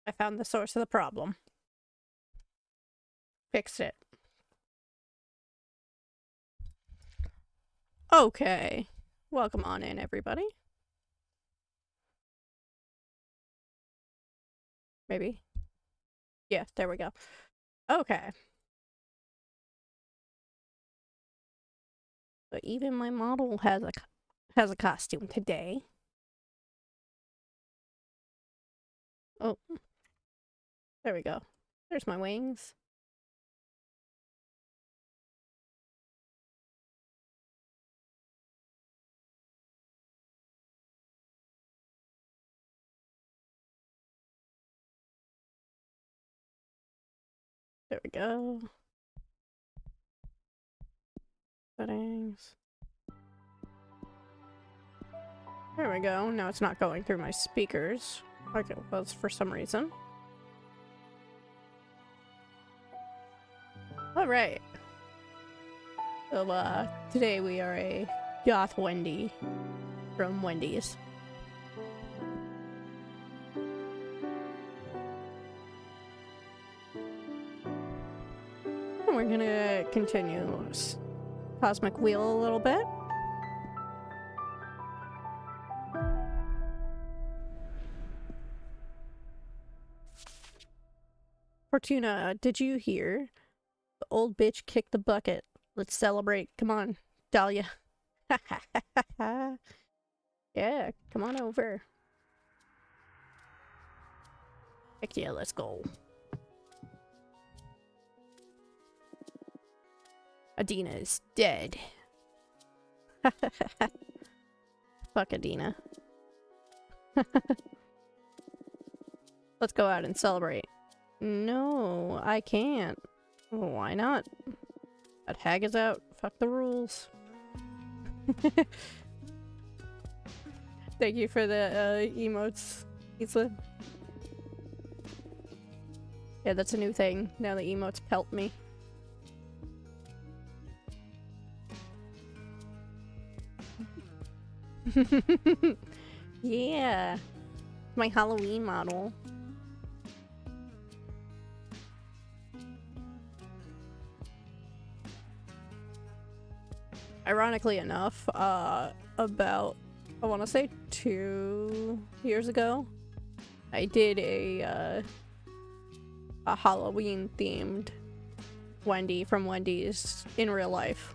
I found the source of the problem. Fixed it. Okay. Welcome on in, everybody. Maybe. Yeah, there we go. Okay. But even my model has a costume today. Oh. There we go. There's my wings. There we go. Settings. There we go. Now it's not going through my speakers like it was for some reason. Alright. So, today we are a goth Wendy from Wendy's. And we're gonna continue Cosmic Wheel a little bit. Fortuna, did you hear? The old bitch kicked the bucket. Let's celebrate. Come on, Dahlia. Yeah, come on over. Heck yeah, let's go. Adina is dead. Fuck Adina. Let's go out and celebrate. No, I can't. Why not? That hag is out. Fuck the rules. Thank you for the emotes, Isla. Yeah, that's a new thing. Now the emotes pelt me. Yeah. My Halloween model. Ironically enough, about, I want to say 2 years ago, I did a Halloween themed Wendy from Wendy's in real life.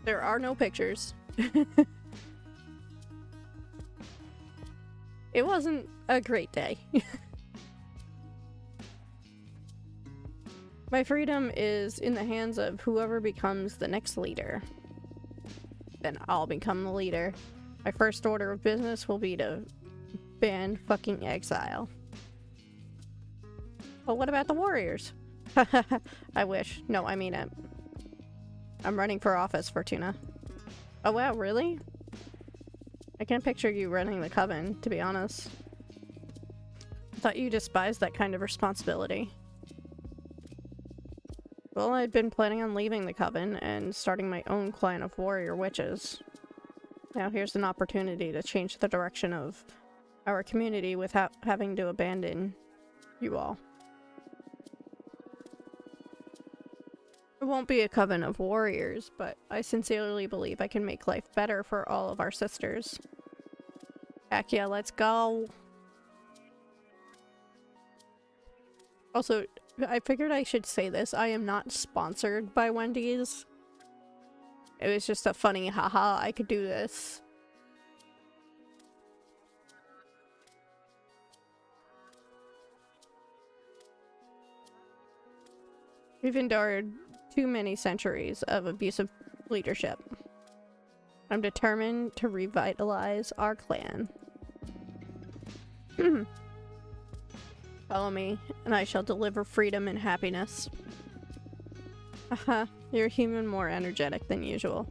There are no pictures. It wasn't a great day. My freedom is in the hands of whoever becomes the next leader. Then I'll become the leader. My first order of business will be to ban fucking exile. But what about the warriors? I wish. No, I mean it. I'm running for office, Fortuna. Oh wow, really? I can't picture you running the coven, to be honest. I thought you despised that kind of responsibility. Well, I'd been planning on leaving the coven and starting my own clan of warrior witches. Now here's an opportunity to change the direction of our community without having to abandon you all. It won't be a coven of warriors, but I sincerely believe I can make life better for all of our sisters. Heck yeah, let's go! Also, I figured I should say this. I am not sponsored by Wendy's. It was just a funny haha, I could do this. We've endured too many centuries of abusive leadership. I'm determined to revitalize our clan. Follow me, and I shall deliver freedom and happiness. Haha, you're a human more energetic than usual.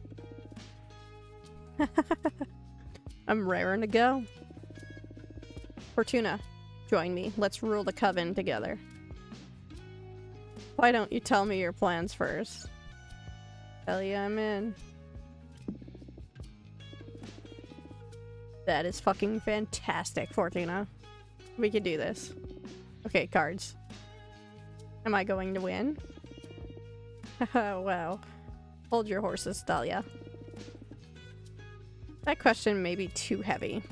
I'm raring to go. Fortuna, join me. Let's rule the coven together. Why don't you tell me your plans first? Hell yeah, I'm in. That is fucking fantastic, Fortuna. We can do this. Okay, cards. Am I going to win? Oh, wow. Hold your horses, Dahlia. That question may be too heavy.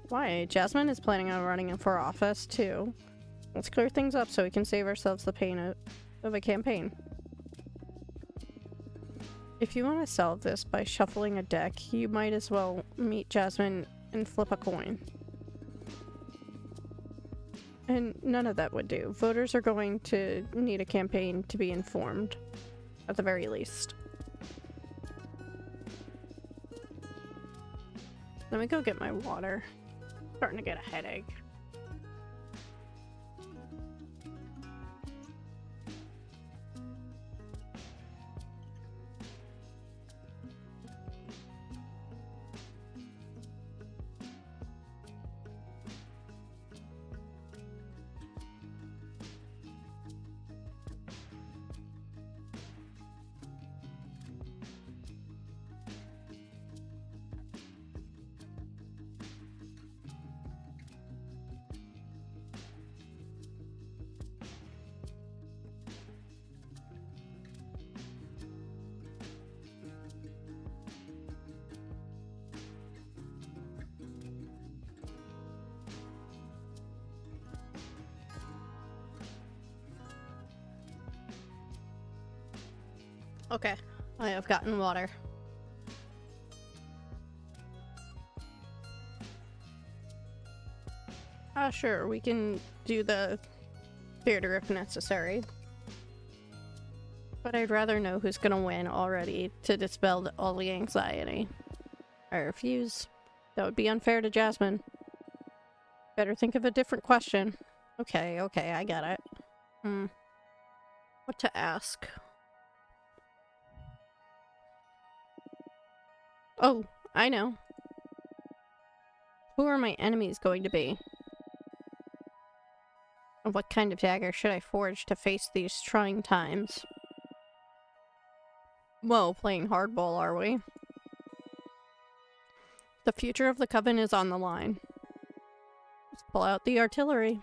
Why? Jasmine is planning on running for office, too. Let's clear things up so we can save ourselves the pain of a campaign. If you want to solve this by shuffling a deck, you might as well meet Jasmine and flip a coin. And none of that would do. Voters are going to need a campaign to be informed, at the very least. Let me go get my water. Starting to get a headache. Okay, I have gotten water. Sure, we can do the theater if necessary. But I'd rather know who's gonna win already to dispel all the anxiety. I refuse. That would be unfair to Jasmine. Better think of a different question. Okay, I got it. What to ask? Oh, I know. Who are my enemies going to be? And what kind of dagger should I forge to face these trying times? Whoa, playing hardball, are we? The future of the coven is on the line. Let's pull out the artillery.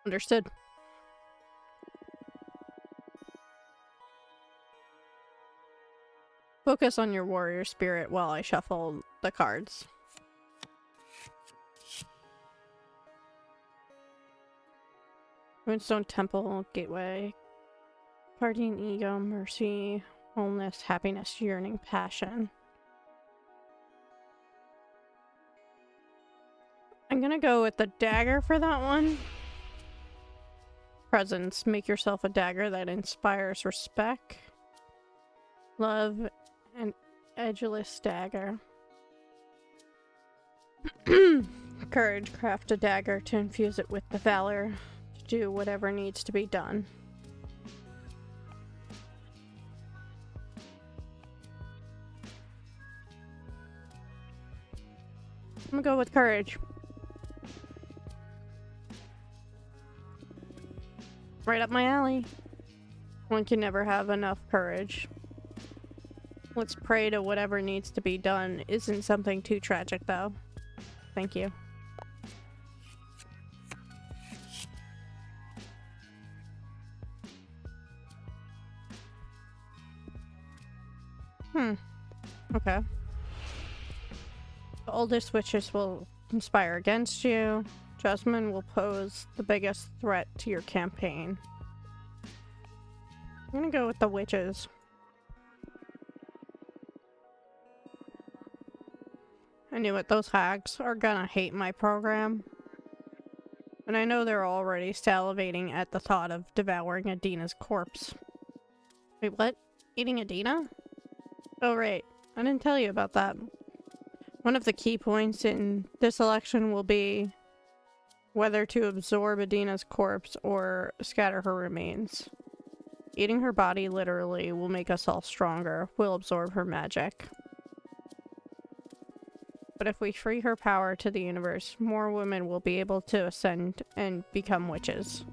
Understood. Focus on your warrior spirit while I shuffle the cards. Moonstone Temple, Gateway, Guardian Ego, Mercy, Wholeness, Happiness, Yearning, Passion. I'm gonna go with the dagger for that one. Presence, make yourself a dagger that inspires respect, love, and edgeless dagger. Courage, craft a dagger to infuse it with the valor to do whatever needs to be done. I'm gonna go with courage. Right up my alley. One can never have enough courage. Let's pray to whatever needs to be done isn't something too tragic, though. Thank you. Okay. The oldest witches will conspire against you. Jasmine will pose the biggest threat to your campaign. I'm gonna go with the witches. I knew it, those hags are gonna hate my program. And I know they're already salivating at the thought of devouring Adina's corpse. Wait, what? Eating Adina? Oh, right. I didn't tell you about that. One of the key points in this election will be whether to absorb Adina's corpse or scatter her remains. Eating her body literally will make us all stronger. We'll absorb her magic. But if we free her power to the universe, more women will be able to ascend and become witches.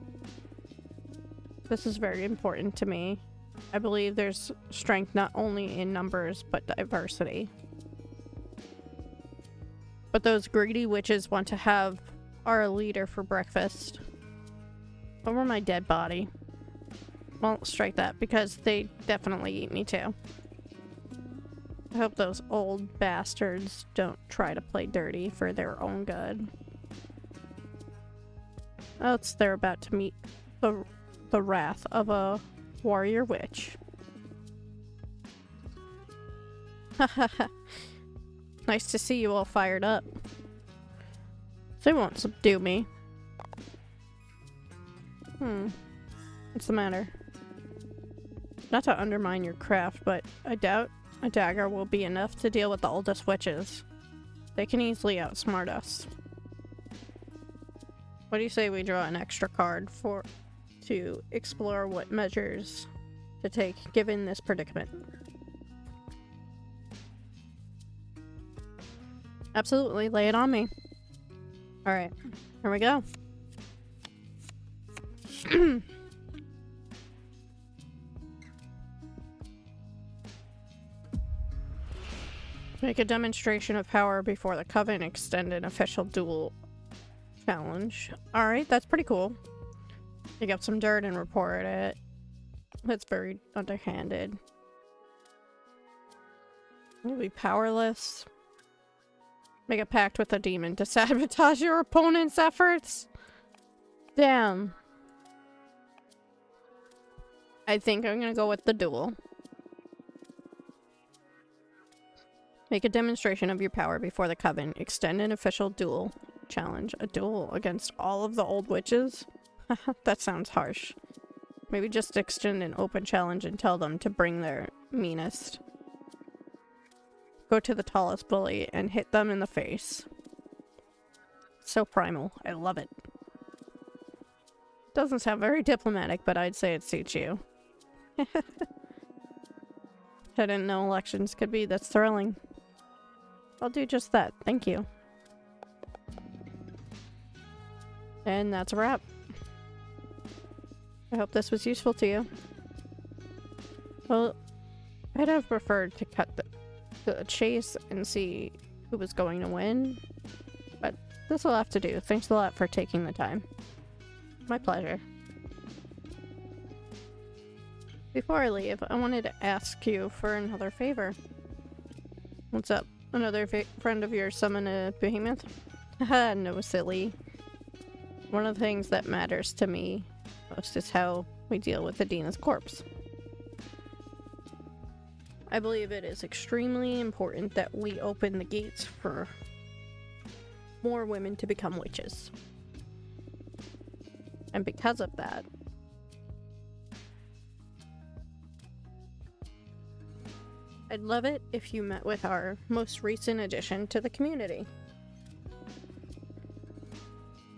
This is very important to me. I believe there's strength not only in numbers, but diversity. But those greedy witches want to have our leader for breakfast. Over my dead body. Well, strike that, because they definitely eat me too. I hope those old bastards don't try to play dirty for their own good. Else they're about to meet the wrath of a warrior witch. Hahaha. Nice to see you all fired up. They won't subdue me. What's the matter? Not to undermine your craft, but I doubt a dagger will be enough to deal with the oldest witches. They can easily outsmart us. What do you say we draw an extra card to explore what measures to take given this predicament? Absolutely, lay it on me. Alright, here we go. Make a demonstration of power before the Coven. Extend an official duel challenge. Alright, that's pretty cool. Dig up some dirt and report it. That's very underhanded. You'll be powerless. Make a pact with a demon to sabotage your opponent's efforts. Damn. I think I'm gonna go with the duel. Make a demonstration of your power before the Coven. Extend an official duel challenge. A duel against all of the old witches? That sounds harsh. Maybe just extend an open challenge and tell them to bring their meanest. Go to the tallest bully and hit them in the face. So primal. I love it. Doesn't sound very diplomatic, but I'd say it suits you. I didn't know elections could be this thrilling. I'll do just that. Thank you. And that's a wrap. I hope this was useful to you. Well, I'd have preferred to cut the chase and see who was going to win, but this will have to do. Thanks a lot for taking the time. My pleasure. Before I leave, I wanted to ask you for another favor. What's up? Another friend of yours summon a behemoth? Haha, no, silly. One of the things that matters to me most is how we deal with Adina's corpse. I believe it is extremely important that we open the gates for more women to become witches. And because of that, I'd love it if you met with our most recent addition to the community.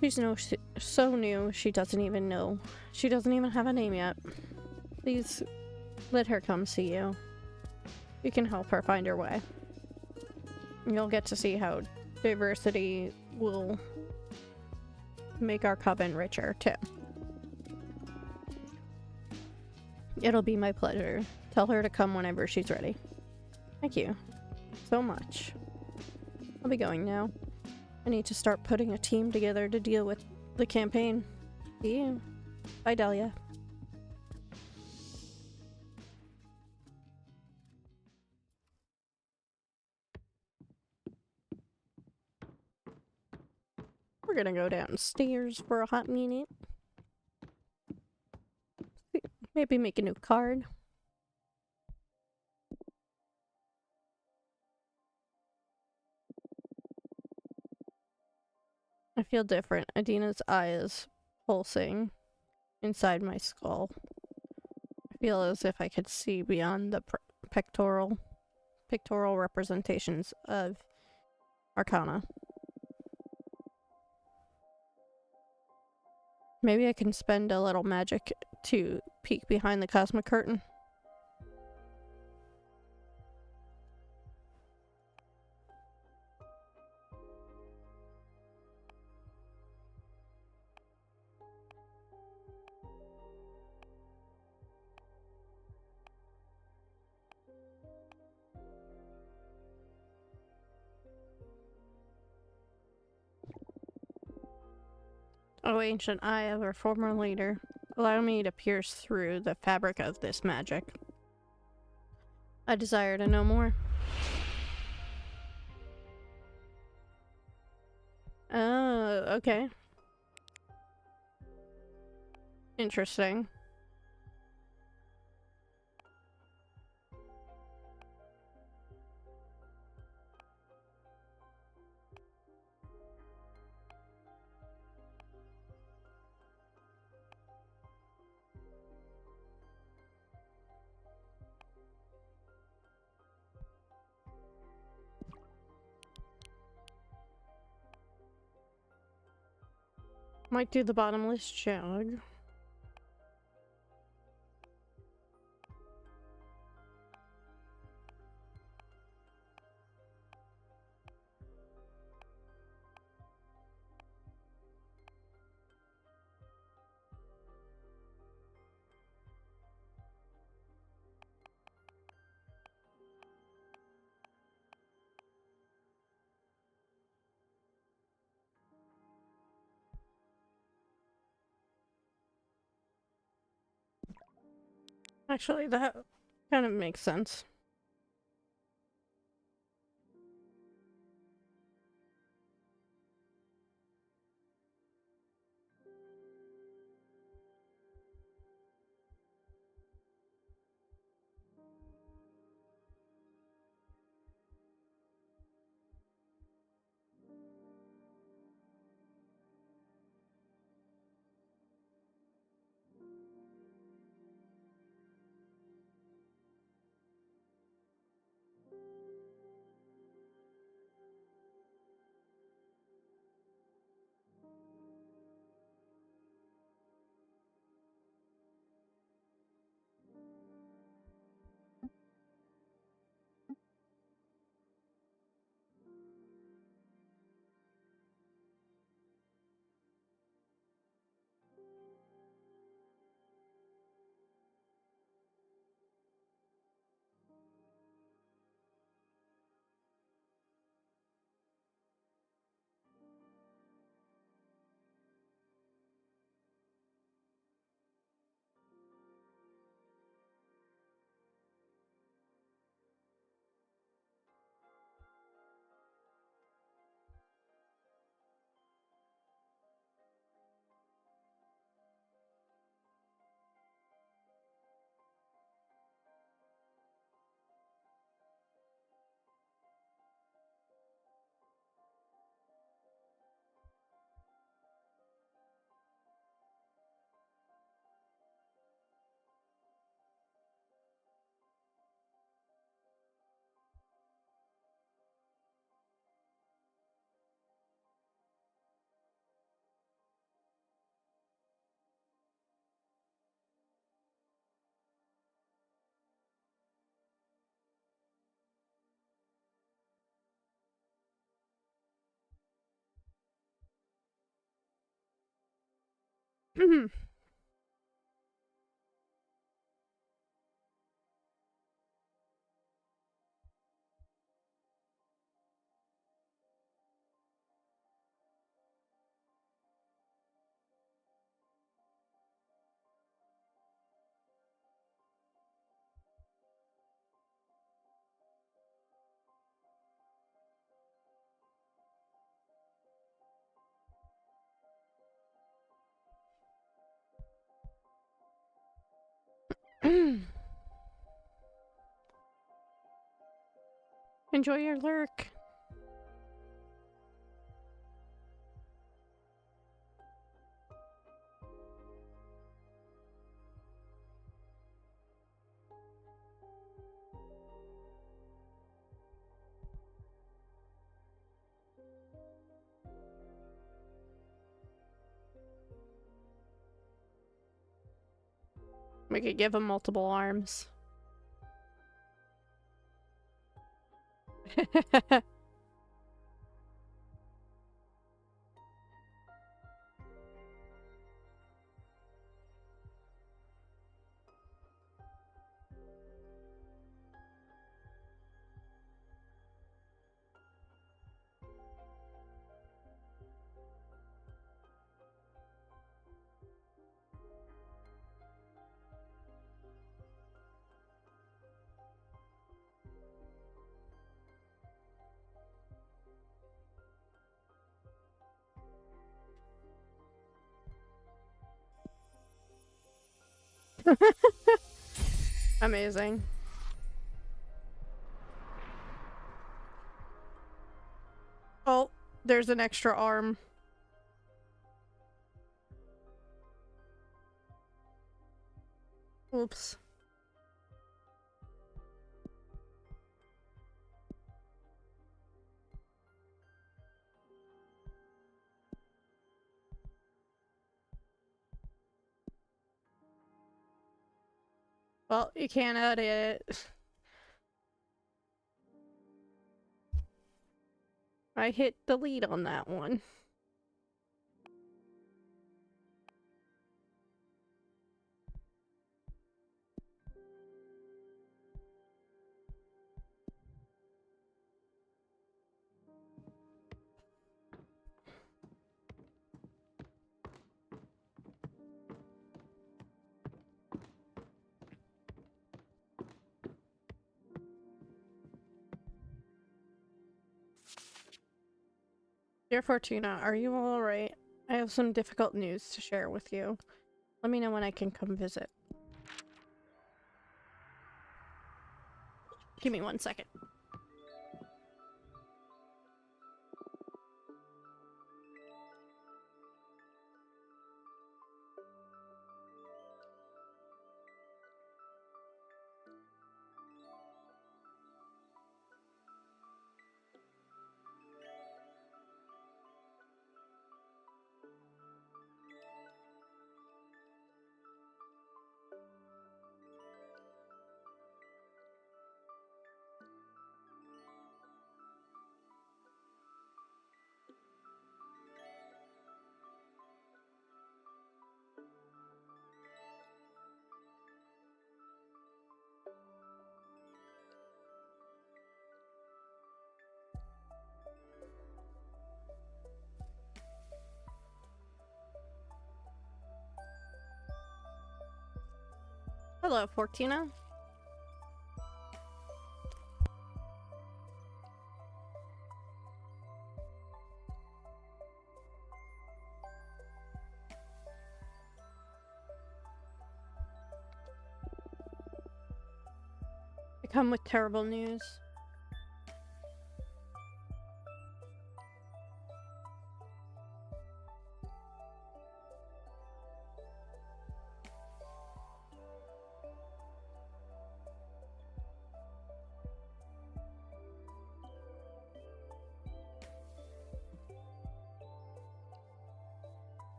She's so new, she doesn't even know. She doesn't even have a name yet. Please let her come see you. You can help her find her way. You'll get to see how diversity will make our coven richer, too. It'll be my pleasure. Tell her to come whenever she's ready. Thank you so much. I'll be going now. I need to start putting a team together to deal with the campaign. See you. Bye, Dahlia. We're gonna go downstairs for a hot minute. Maybe make a new card. I feel different. Adina's eye is pulsing inside my skull. I feel as if I could see beyond the pictorial representations of Arcana. Maybe I can spend a little magic to peek behind the cosmic curtain. O ancient eye of our former leader, allow me to pierce through the fabric of this magic. I desire to know more. Oh, okay. Interesting. Might do the bottomless jug. Actually, that kind of makes sense. Enjoy your lurk. We could give him multiple arms. Amazing. Oh, there's an extra arm. Oops. Well, you can't edit. I hit delete on that one. Dear Fortuna, are you alright? I have some difficult news to share with you. Let me know when I can come visit. Give me 1 second. Hello, Fortuna. I come with terrible news.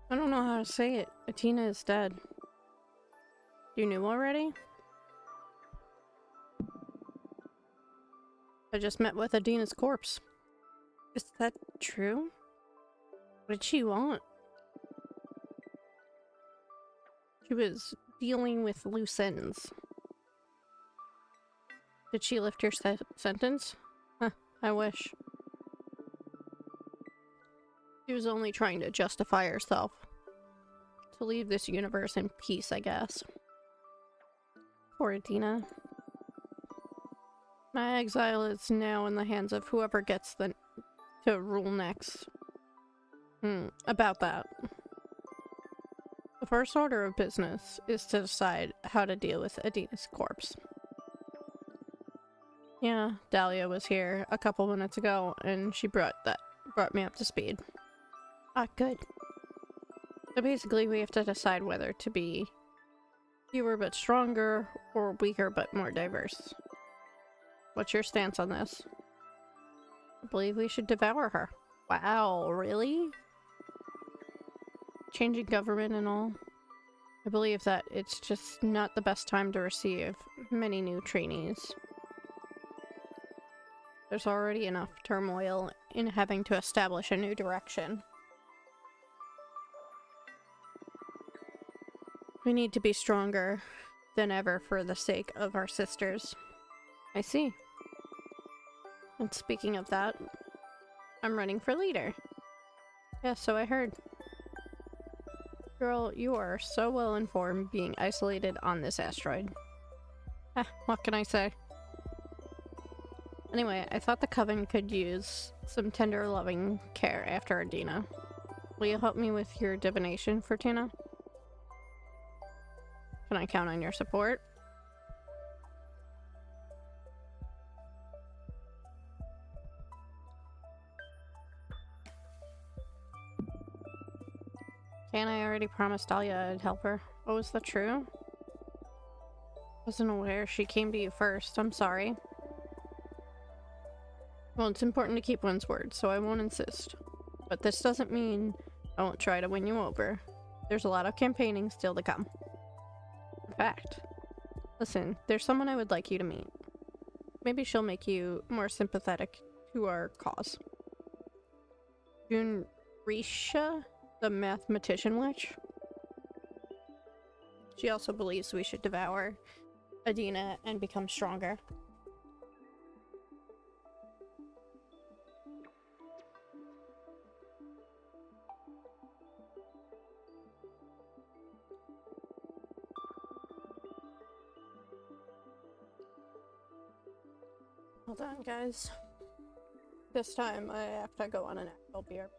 I don't know how to say it. Atina is dead. You knew already? I just met with Adina's corpse. Is that true? What did she want? She was dealing with loose ends. Did she lift your sentence? Huh, I wish. She was only trying to justify herself. To leave this universe in peace, I guess. Poor Adina. My exile is now in the hands of whoever gets to rule next. About that. The first order of business is to decide how to deal with Adina's corpse. Yeah, Dahlia was here a couple minutes ago, and she brought me up to speed. Ah, good. So basically, we have to decide whether to be fewer but stronger, or weaker but more diverse. What's your stance on this? I believe we should devour her. Wow, really? Changing government and all. I believe that it's just not the best time to receive many new trainees. There's already enough turmoil in having to establish a new direction. We need to be stronger than ever for the sake of our sisters. I see. And speaking of that, I'm running for leader. Yeah, so I heard. Girl, you are so well informed being isolated on this asteroid. What can I say? Anyway, I thought the Coven could use some tender, loving care after Adina. Will you help me with your divination, Fortuna? Can I count on your support? Can I already promised Dahlia I'd help her? Oh, is that true? Wasn't aware she came to you first. I'm sorry. Well, it's important to keep one's word, so I won't insist. But this doesn't mean I won't try to win you over. There's a lot of campaigning still to come. In fact, listen, there's someone I would like you to meet. Maybe she'll make you more sympathetic to our cause. Junrisha, the mathematician witch. She also believes we should devour Adina and become stronger. Hold on, guys. This time I have to go on an actual beer.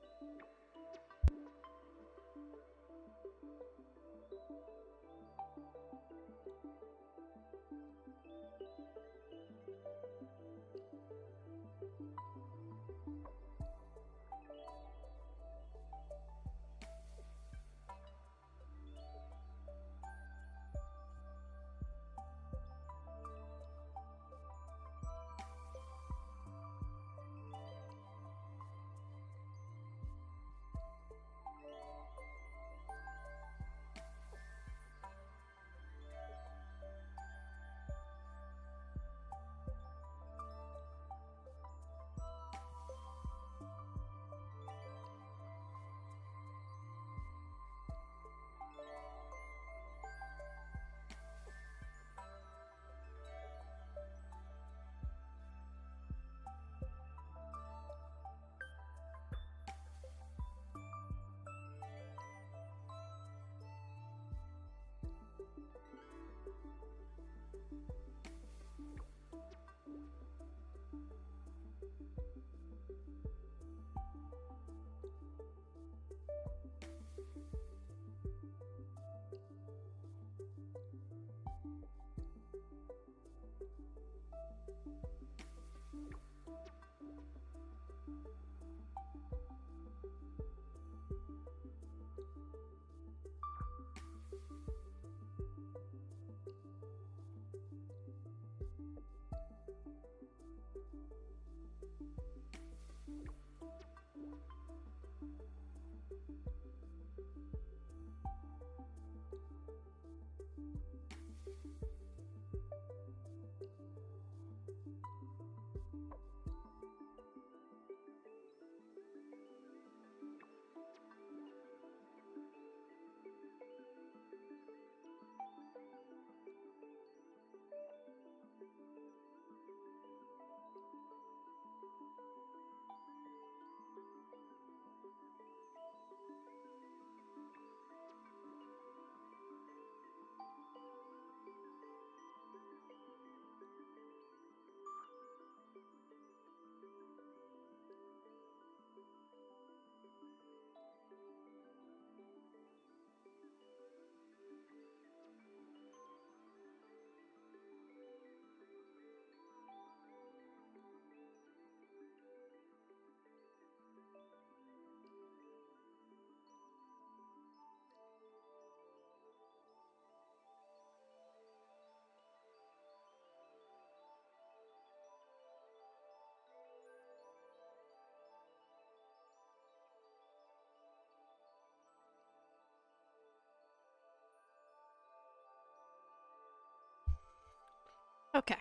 Okay.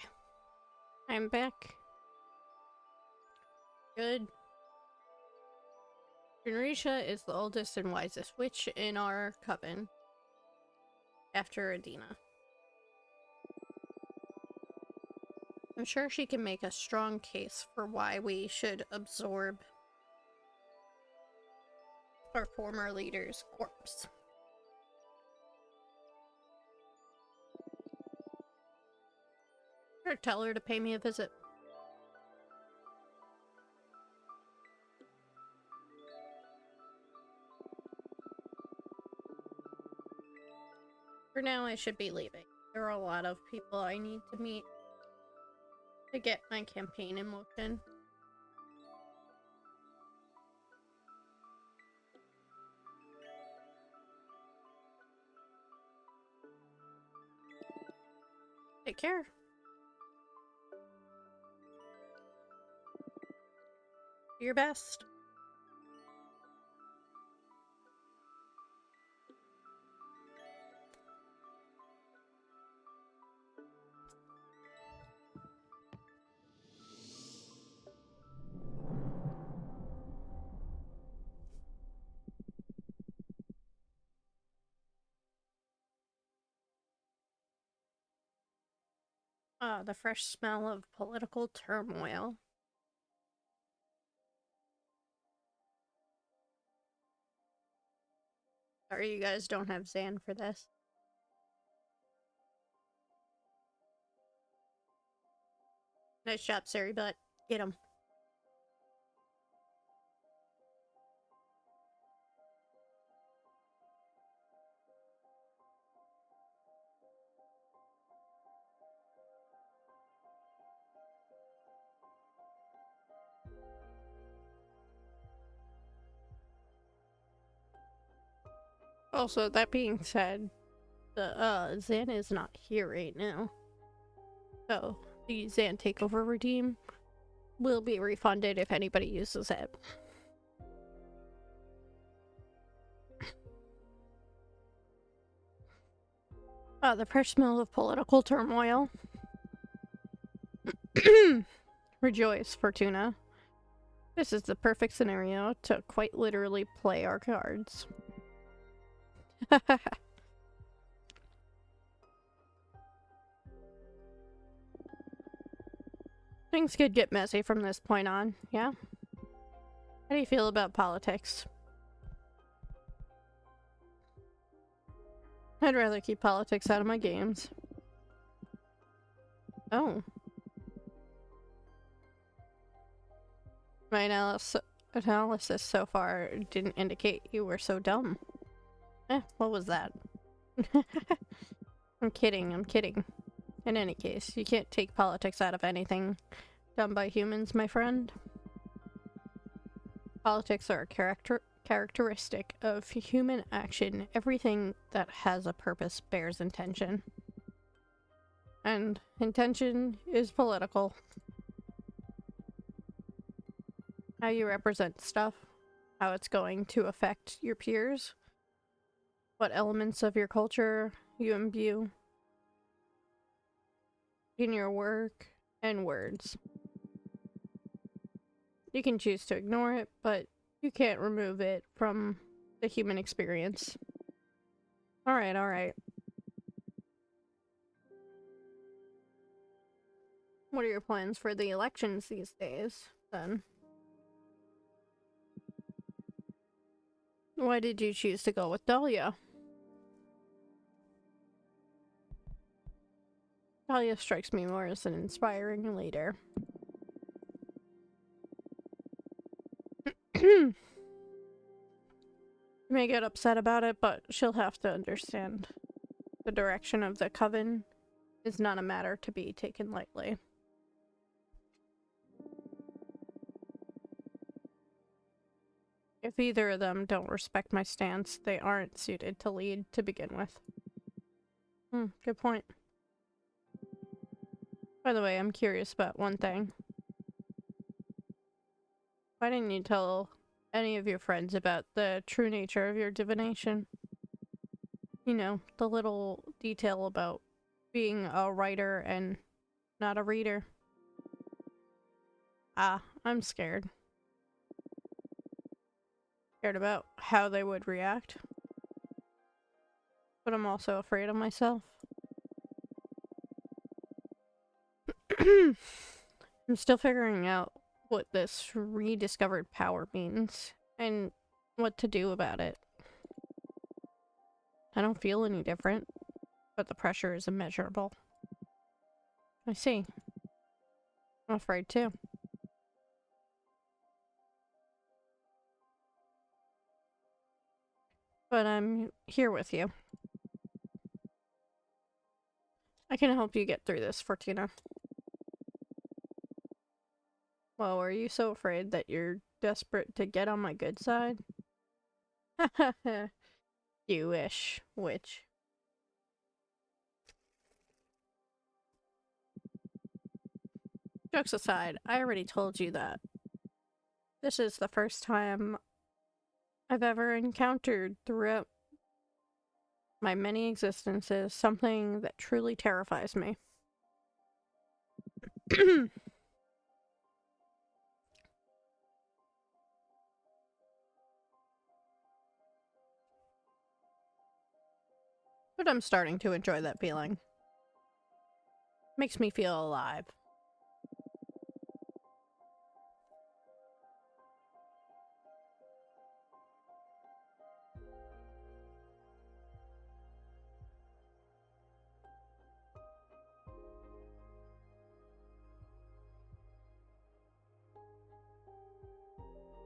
I'm back. Good. Genrisha is the oldest and wisest witch in our coven, after Adina. I'm sure she can make a strong case for why we should absorb our former leader's corpse. Or tell her to pay me a visit. For now, I should be leaving. There are a lot of people I need to meet to get my campaign in motion. Take care. Do your best. The fresh smell of political turmoil. Sorry you guys don't have Zan for this. Nice job, Sari, but get him. Also, that being said, the Zan is not here right now. So, the Zan takeover redeem will be refunded if anybody uses it. The fresh smell of political turmoil. Rejoice, Fortuna. This is the perfect scenario to quite literally play our cards. Things could get messy from this point on, yeah? How do you feel about politics? I'd rather keep politics out of my games. Oh. My analysis so far didn't indicate you were so dumb. What was that? I'm kidding, I'm kidding. In any case, you can't take politics out of anything done by humans, my friend. Politics are a characteristic of human action. Everything that has a purpose bears intention. And intention is political. How you represent stuff, how it's going to affect your peers, what elements of your culture you imbue in your work and words. You can choose to ignore it, but you can't remove it from the human experience. Alright, alright. What are your plans for the elections these days, then? Why did you choose to go with Dahlia? Dahlia strikes me more as an inspiring leader. You may get upset about it, but she'll have to understand. The direction of the coven is not a matter to be taken lightly. If either of them don't respect my stance, they aren't suited to lead to begin with. Good point. By the way, I'm curious about one thing. Why didn't you tell any of your friends about the true nature of your divination? You know, the little detail about being a writer and not a reader. Ah, I'm scared. Scared about how they would react. But I'm also afraid of myself. I'm still figuring out what this rediscovered power means and what to do about it. I don't feel any different, but the pressure is immeasurable. I see. I'm afraid too. But I'm here with you. I can help you get through this, Fortuna. Well, are you so afraid that you're desperate to get on my good side? You wish, witch. Jokes aside, I already told you that. This is the first time I've ever encountered throughout my many existences something that truly terrifies me. But I'm starting to enjoy that feeling. Makes me feel alive.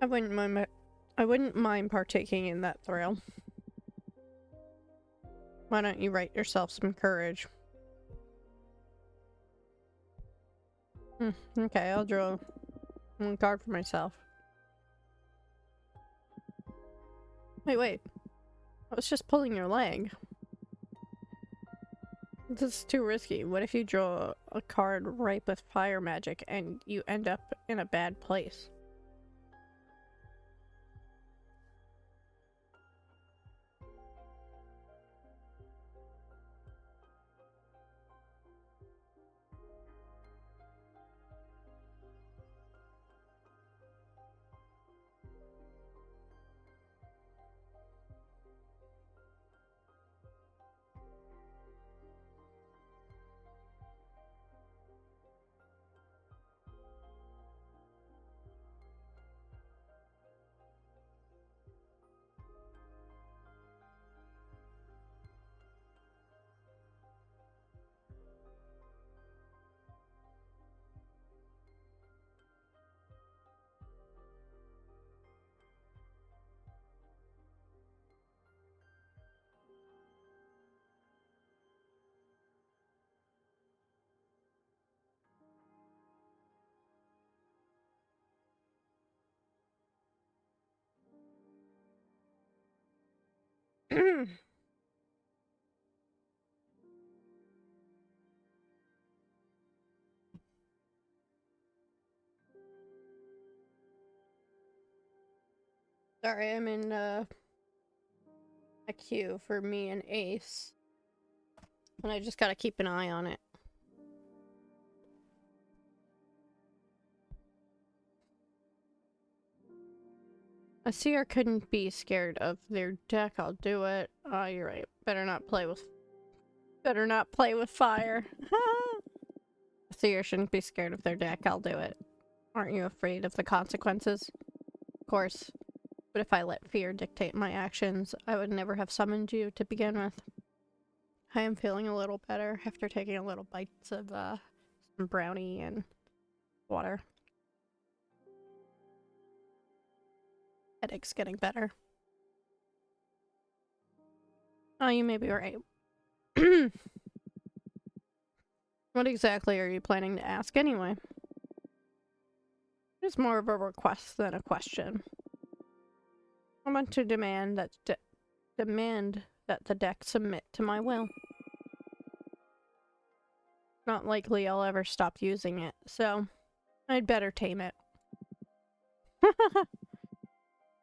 I wouldn't mind partaking in that thrill. Why don't you write yourself some courage? Okay, I'll draw one card for myself. Wait. I was just pulling your leg. This is too risky. What if you draw a card ripe with fire magic and you end up in a bad place? Sorry, I'm in a queue for me and Ace. And I just gotta keep an eye on it. A seer couldn't be scared of their deck. I'll do it. Oh, you're right. Better not play with fire. A seer shouldn't be scared of their deck. I'll do it. Aren't you afraid of the consequences? Of course. But if I let fear dictate my actions, I would never have summoned you to begin with. I am feeling a little better after taking a little bites of some brownie and water. Headache's getting better. Oh, you may be right. What exactly are you planning to ask anyway? It's more of a request than a question. I want to demand that the deck submit to my will. Not likely I'll ever stop using it, so I'd better tame it.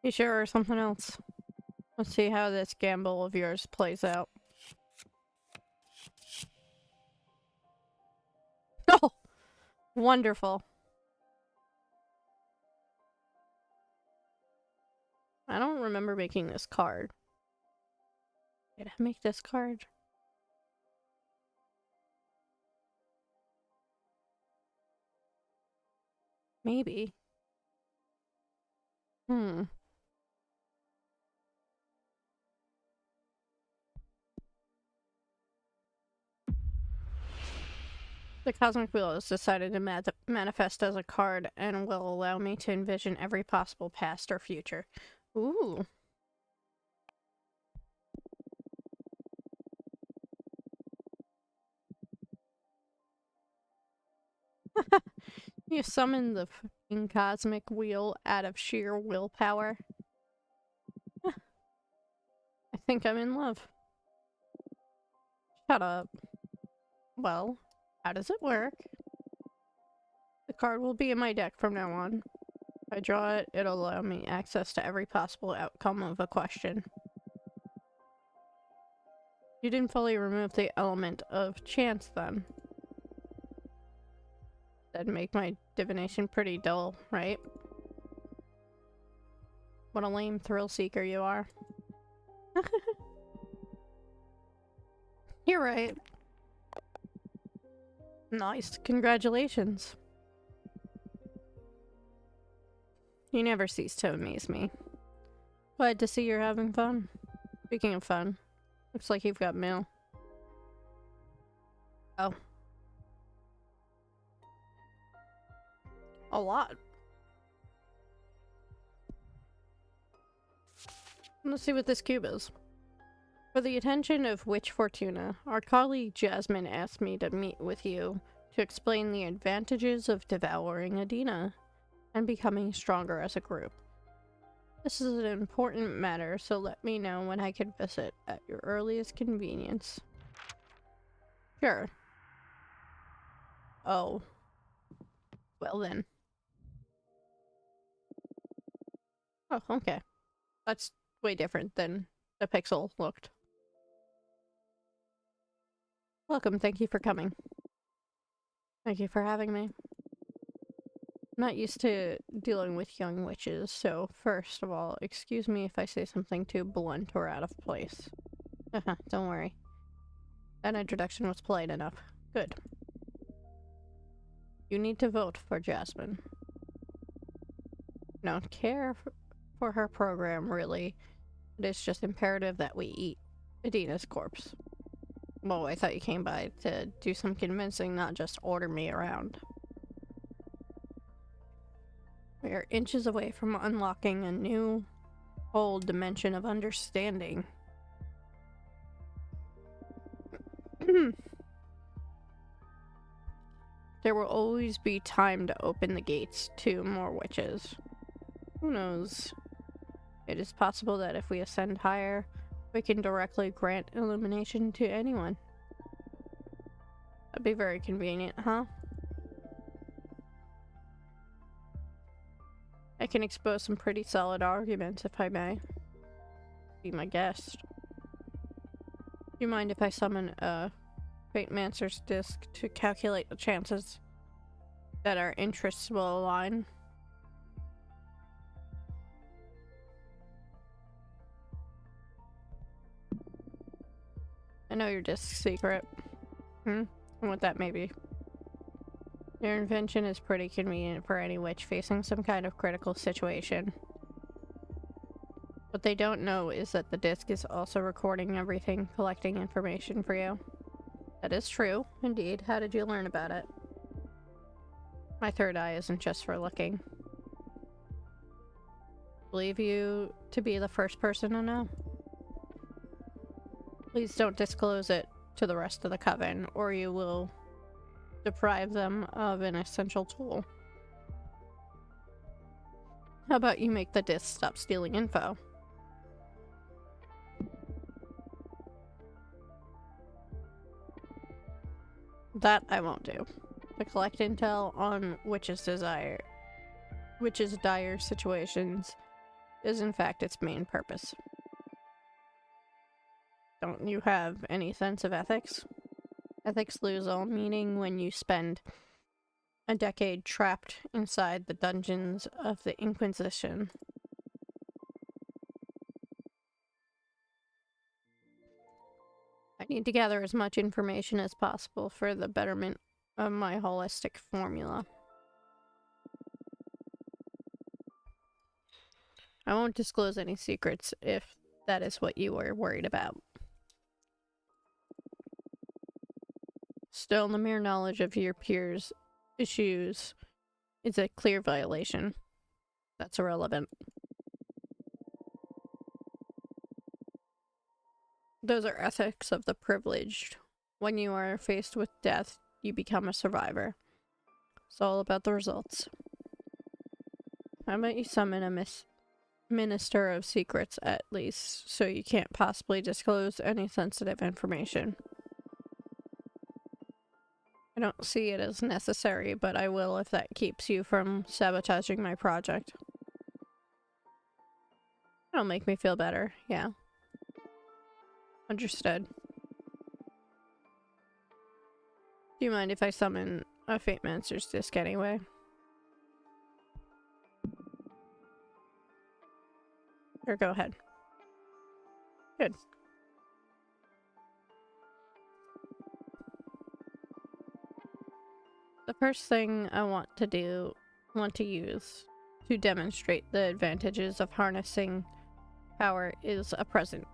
You sure or something else? Let's see how this gamble of yours plays out. Oh! Wonderful. I don't remember making this card. Did I make this card? Maybe. Hmm. The Cosmic Wheel has decided to manifest as a card and will allow me to envision every possible past or future. Ooh. You summon the fucking Cosmic Wheel out of sheer willpower. I think I'm in love. Shut up. Well, how does it work? The card will be in my deck from now on. If I draw it, it'll allow me access to every possible outcome of a question. You didn't fully remove the element of chance, then. That'd make my divination pretty dull, right? What a lame thrill seeker you are. You're right. Nice. Congratulations. You never cease to amaze me. Glad to see you're having fun. Speaking of fun, looks like you've got mail. Oh. A lot. Let's see what this cube is. For the attention of Witch Fortuna, our colleague Jasmine asked me to meet with you to explain the advantages of devouring Adina and becoming stronger as a group. This is an important matter, so let me know when I can visit at your earliest convenience. Sure. Oh. Well then. Oh, okay. That's way different than the pixel looked. Welcome, thank you for coming. Thank you for having me. I'm not used to dealing with young witches, so first of all, excuse me if I say something too blunt or out of place. Don't worry. That introduction was polite enough. Good. You need to vote for Jasmine. I don't care for her program, really. It's just imperative that we eat Adina's corpse. Well, I thought you came by to do some convincing, not just order me around. We are inches away from unlocking a new, whole dimension of understanding. There will always be time to open the gates to more witches. Who knows? It is possible that if we ascend higher, we can directly grant illumination to anyone. That'd be very convenient, huh? I can expose some pretty solid arguments, if I may. Be my guest. Do you mind if I summon a Fatemancer's disc to calculate the chances that our interests will align? I know your disc's secret. And what that may be. Your invention is pretty convenient for any witch facing some kind of critical situation. What they don't know is that the disc is also recording everything, collecting information for you. That is true, indeed. How did you learn about it? My third eye isn't just for looking. Believe you to be the first person to know. Please don't disclose it to the rest of the coven, or you will deprive them of an essential tool. How about you make the disc stop stealing info? That I won't do. To collect intel on witches' dire situations is in fact its main purpose. Don't you have any sense of ethics? Ethics lose all meaning when you spend A decade trapped inside the dungeons of the Inquisition. I need to gather as much information as possible for the betterment of my holistic formula. I won't disclose any secrets if that is what you were worried about. Still, the mere knowledge of your peers' issues is a clear violation. That's irrelevant. Those are ethics of the privileged. When you are faced with death, you become a survivor. It's all about the results. How about you summon a Minister of Secrets at least, so you can't possibly disclose any sensitive information? I don't see it as necessary, but I will if that keeps you from sabotaging my project. It'll make me feel better, yeah. Understood. Do you mind if I summon a Fate Master's Disc anyway? Or go ahead. Good. The first thing I want to use to demonstrate the advantages of harnessing power is a present.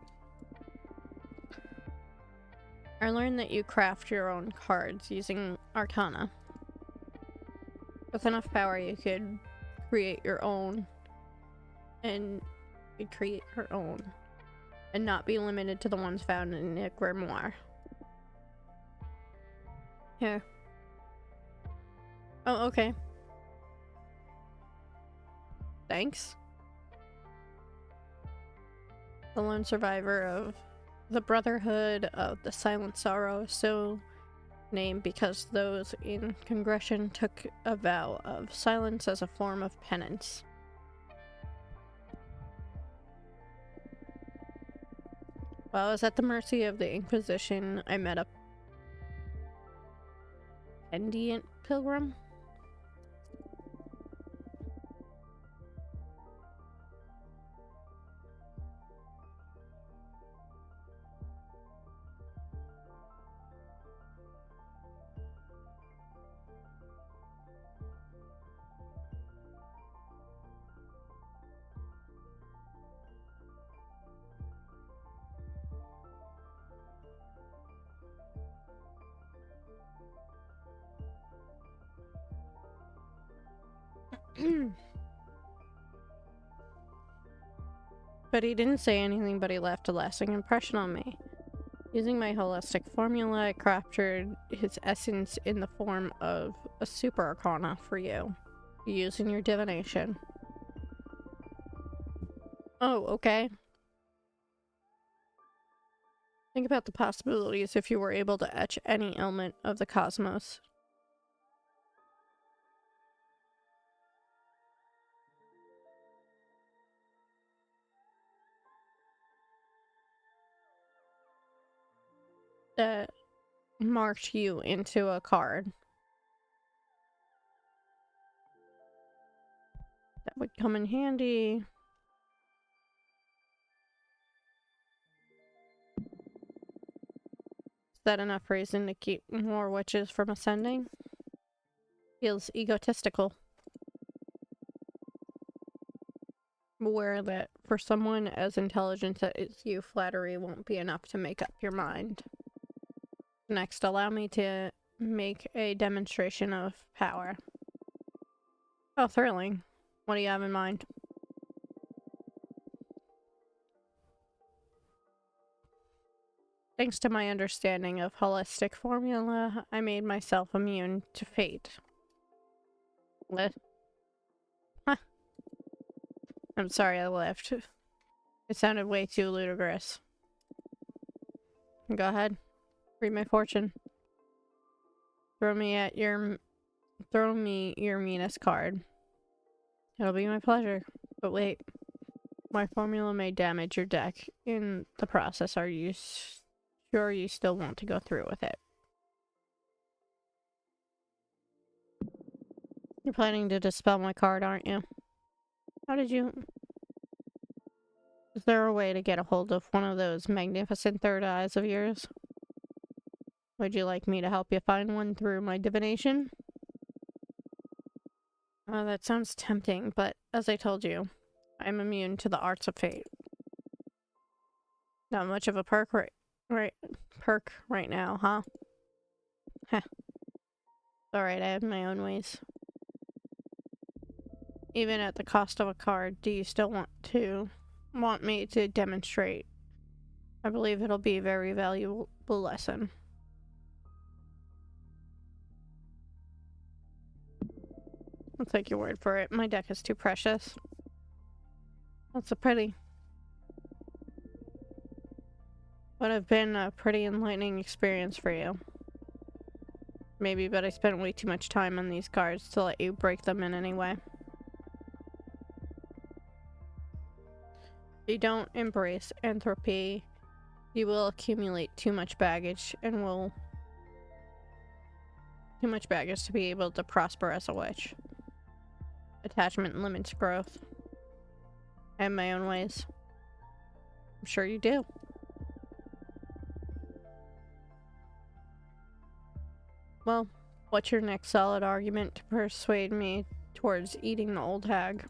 I learned that you craft your own cards using Arcana. With enough power, you could create your own, and not be limited to the ones found in a grimoire. Here. Oh, okay. Thanks. The lone survivor of the Brotherhood of the Silent Sorrow, so named because those in Congression took a vow of silence as a form of penance. While I was at the mercy of the Inquisition, I met a Pendiant Pilgrim. But he didn't say anything, but he left a lasting impression on me. Using my holistic formula, I captured his essence in the form of a super arcana for you, using your divination. Oh, okay. Think about the possibilities if you were able to etch any element of the cosmos. That marked you into a card. That would come in handy. Is that enough reason to keep more witches from ascending? Feels egotistical. I'm aware that for someone as intelligent as you, flattery won't be enough to make up your mind. Next, allow me to make a demonstration of power. Oh, thrilling. What do you have in mind? Thanks to my understanding of holistic formula, I made myself immune to fate. What? Huh. I'm sorry I left. It sounded way too ludicrous. Go ahead. Read my fortune. Throw me your meanest card. It'll be my pleasure. But wait. My formula may damage your deck in the process. Are you sure you still want to go through with it? You're planning to dispel my card, aren't you? How did you... Is there a way to get a hold of one of those magnificent third eyes of yours? Would you like me to help you find one through my divination? That sounds tempting, but as I told you, I'm immune to the arts of fate. Not much of a perk right now, huh? Heh. Alright, I have my own ways. Even at the cost of a card, do you still want me to demonstrate? I believe it'll be a very valuable lesson. I'll take your word for it. My deck is too precious. That's a pity. Would have been a pretty enlightening experience for you. Maybe, but I spent way too much time on these cards to let you break them in any way. If you don't embrace entropy, you will accumulate too much baggage to be able to prosper as a witch. Attachment limits growth. I have my own ways. I'm sure you do. Well, what's your next solid argument to persuade me towards eating the old hag?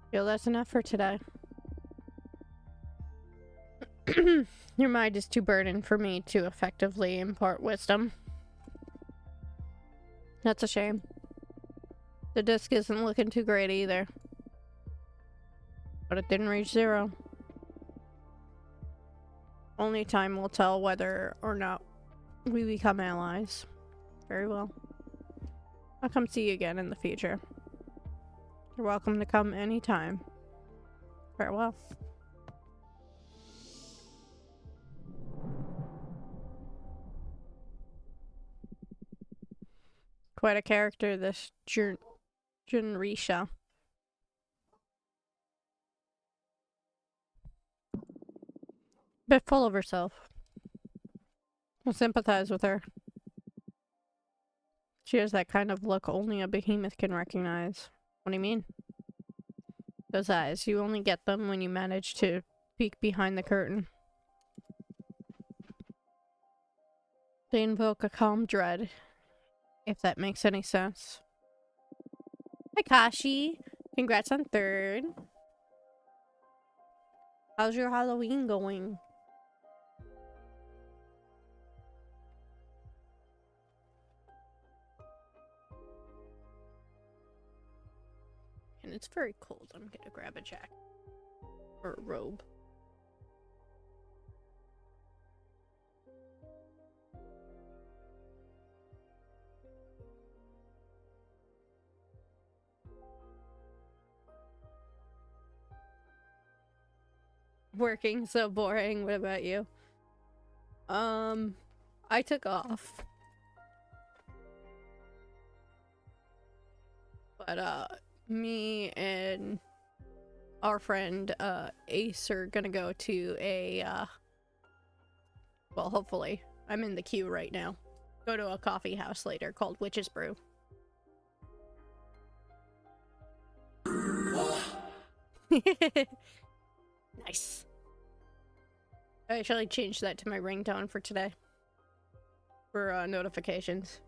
Feel that's enough for today. Your mind is too burdened for me to effectively impart wisdom. That's a shame. The disc isn't looking too great either. But it didn't reach 0. Only time will tell whether or not we become allies. Very well. I'll come see you again in the future. You're welcome to come anytime. Farewell. Quite a character, this Junrisha. Bit full of herself. I sympathize with her. She has that kind of look only a behemoth can recognize. What do you mean? Those eyes, you only get them when you manage to peek behind the curtain. They invoke a calm dread, if that makes any sense. Hi, Kashi. Congrats on 3rd. How's your Halloween going? And it's very cold. I'm gonna grab a jacket. Or a robe. Working so boring. What about you? I took off. But me and our friend Ace are gonna go to a well, hopefully. I'm in the queue right now. Go to a coffee house later called Witch's Brew. Nice. I actually changed that to my ringtone for today. For notifications.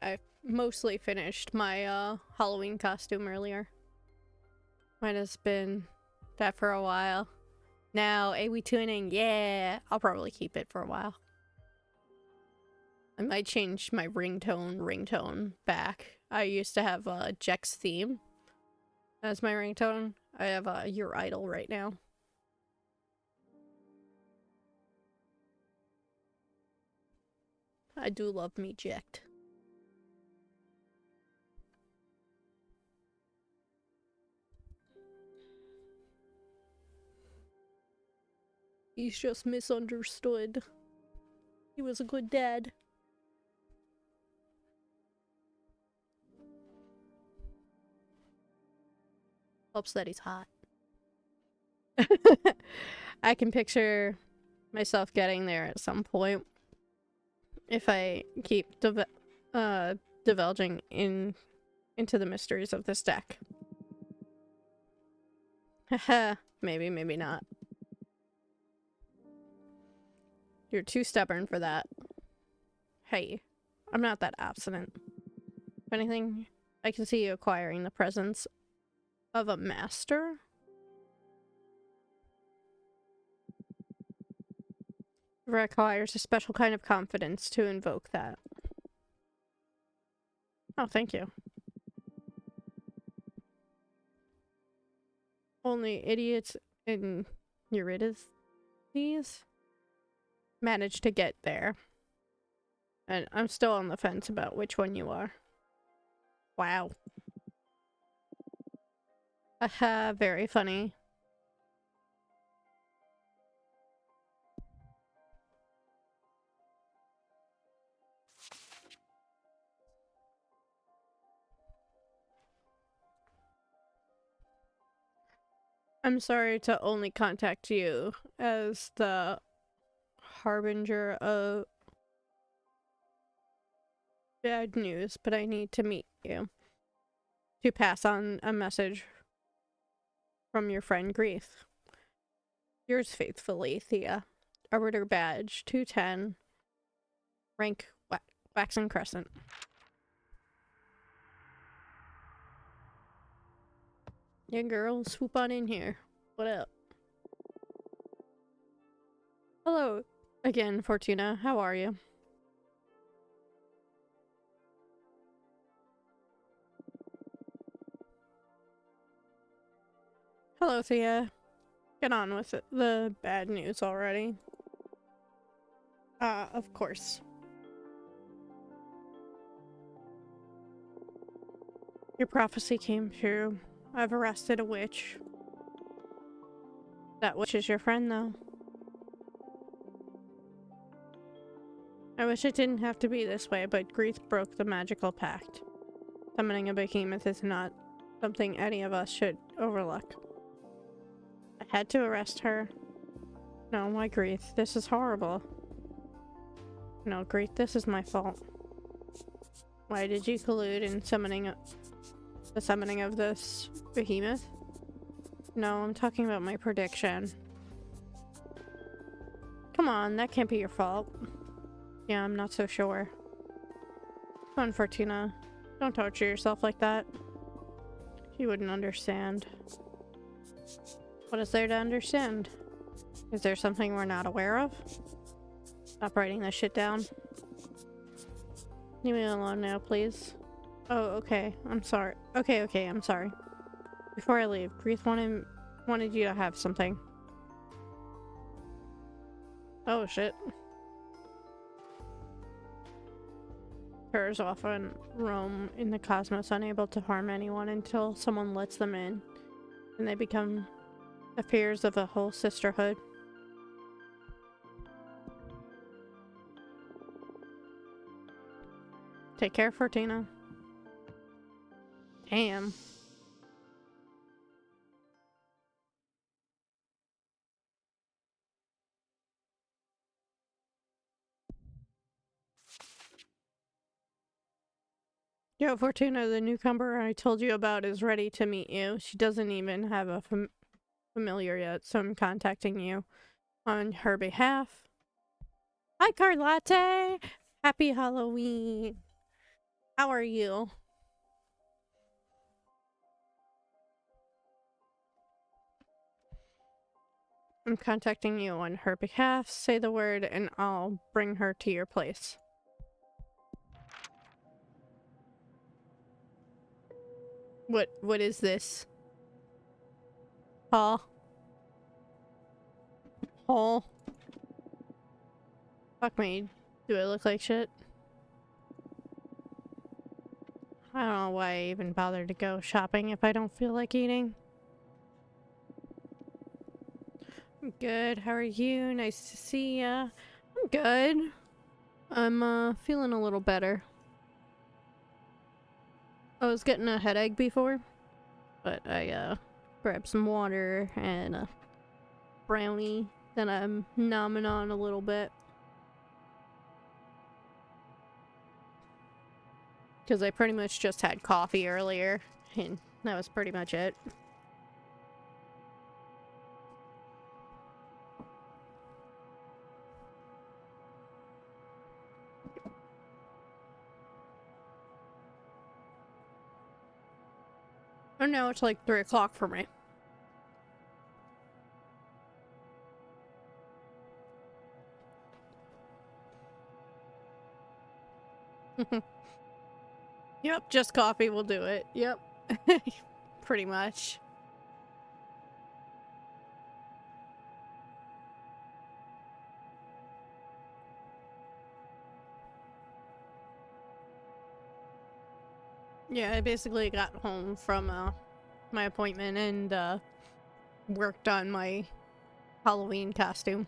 I mostly finished my Halloween costume earlier. Might have been that for a while. Now, AWE tuning, yeah! I'll probably keep it for a while. I might change my ringtone back. I used to have Jack's theme as my ringtone. I have Your Idol right now. I do love me Jack. He's just misunderstood. He was a good dad. Hopes that he's hot. I can picture myself getting there at some point if I keep divulging into the mysteries of this deck. Haha, maybe, maybe not. You're too stubborn for that. Hey, I'm not that obstinate. If anything, I can see you acquiring the presence of a master. Requires a special kind of confidence to invoke that. Oh, thank you. Only idiots and Eurydice managed to get there. And I'm still on the fence about which one you are. Wow. Haha, very funny. I'm sorry to only contact you as the harbinger of bad news, but I need to meet you to pass on a message from your friend Grief. Yours faithfully, Thea. Arbiter badge 210, rank Waxen Crescent. Yeah, girl, swoop on in here. What up? Hello again, Fortuna. How are you? Hello, Thea. Get on with it. The bad news already. Of course. Your prophecy came true. I've arrested a witch. That witch is your friend, though. I wish it didn't have to be this way, but Grief broke the magical pact. Summoning a behemoth is not something any of us should overlook. I had to arrest her. No, my Grief, this is horrible. No, Grief, this is my fault. Why did you collude in the summoning of this behemoth? No, I'm talking about my prediction. Come on, that can't be your fault. Yeah, I'm not so sure. Come on, Fortuna. Don't torture yourself like that. You wouldn't understand. What is there to understand? Is there something we're not aware of? Stop writing this shit down. Leave me alone now, please. Oh, okay. I'm sorry. Okay, I'm sorry. Before I leave, Grief wanted you to have something. Oh, shit. Terrors often roam in the cosmos, unable to harm anyone until someone lets them in, and they become the fears of a whole sisterhood. Take care, Fortuna. Damn. Yo, Fortuna, the newcomer I told you about is ready to meet you. She doesn't even have a familiar yet, so I'm contacting you on her behalf. Hi, Carlotte! Happy Halloween! How are you? I'm contacting you on her behalf. Say the word and I'll bring her to your place. What is this? Paul? Paul? Fuck me. Do I look like shit? I don't know why I even bothered to go shopping if I don't feel like eating. I'm good. How are you? Nice to see ya. I'm good. I'm feeling a little better. I was getting a headache before, but I grab some water and a brownie that I'm nomming on a little bit. Because I pretty much just had coffee earlier, and that was pretty much it. And now it's like 3 o'clock for me. Yep, just coffee will do it. Yep. Pretty much. Yeah, I basically got home from my appointment and worked on my Halloween costume.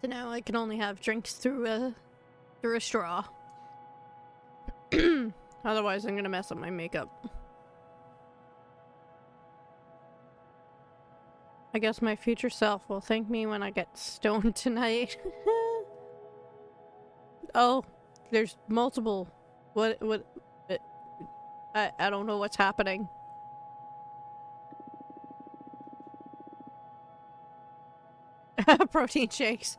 So now I can only have drinks through a straw. Otherwise I'm gonna mess up my makeup. I guess my future self will thank me when I get stoned tonight. Oh, there's multiple. What I don't know what's happening. Protein shakes.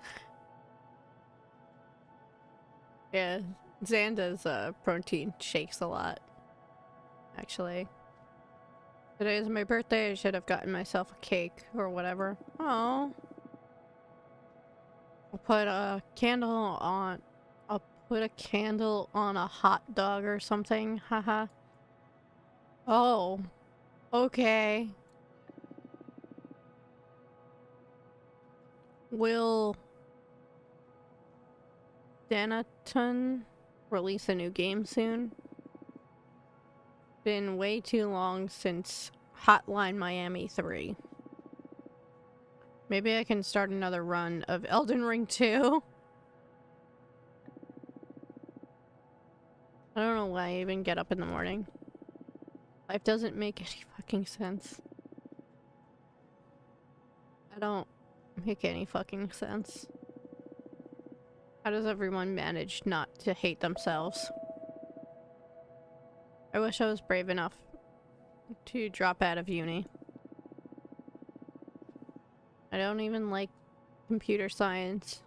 Yeah, Zan does protein shakes a lot. Actually. Today is my birthday. I should have gotten myself a cake or whatever. Oh. I'll put a candle on a hot dog or something. Haha. Oh. Okay. Will Danaton release a new game soon? Been way too long since Hotline Miami 3. Maybe I can start another run of Elden Ring 2. I don't know why I even get up in the morning. Life doesn't make any fucking sense. I don't make any fucking sense. How does everyone manage not to hate themselves? I wish I was brave enough to drop out of uni. I don't even like computer science.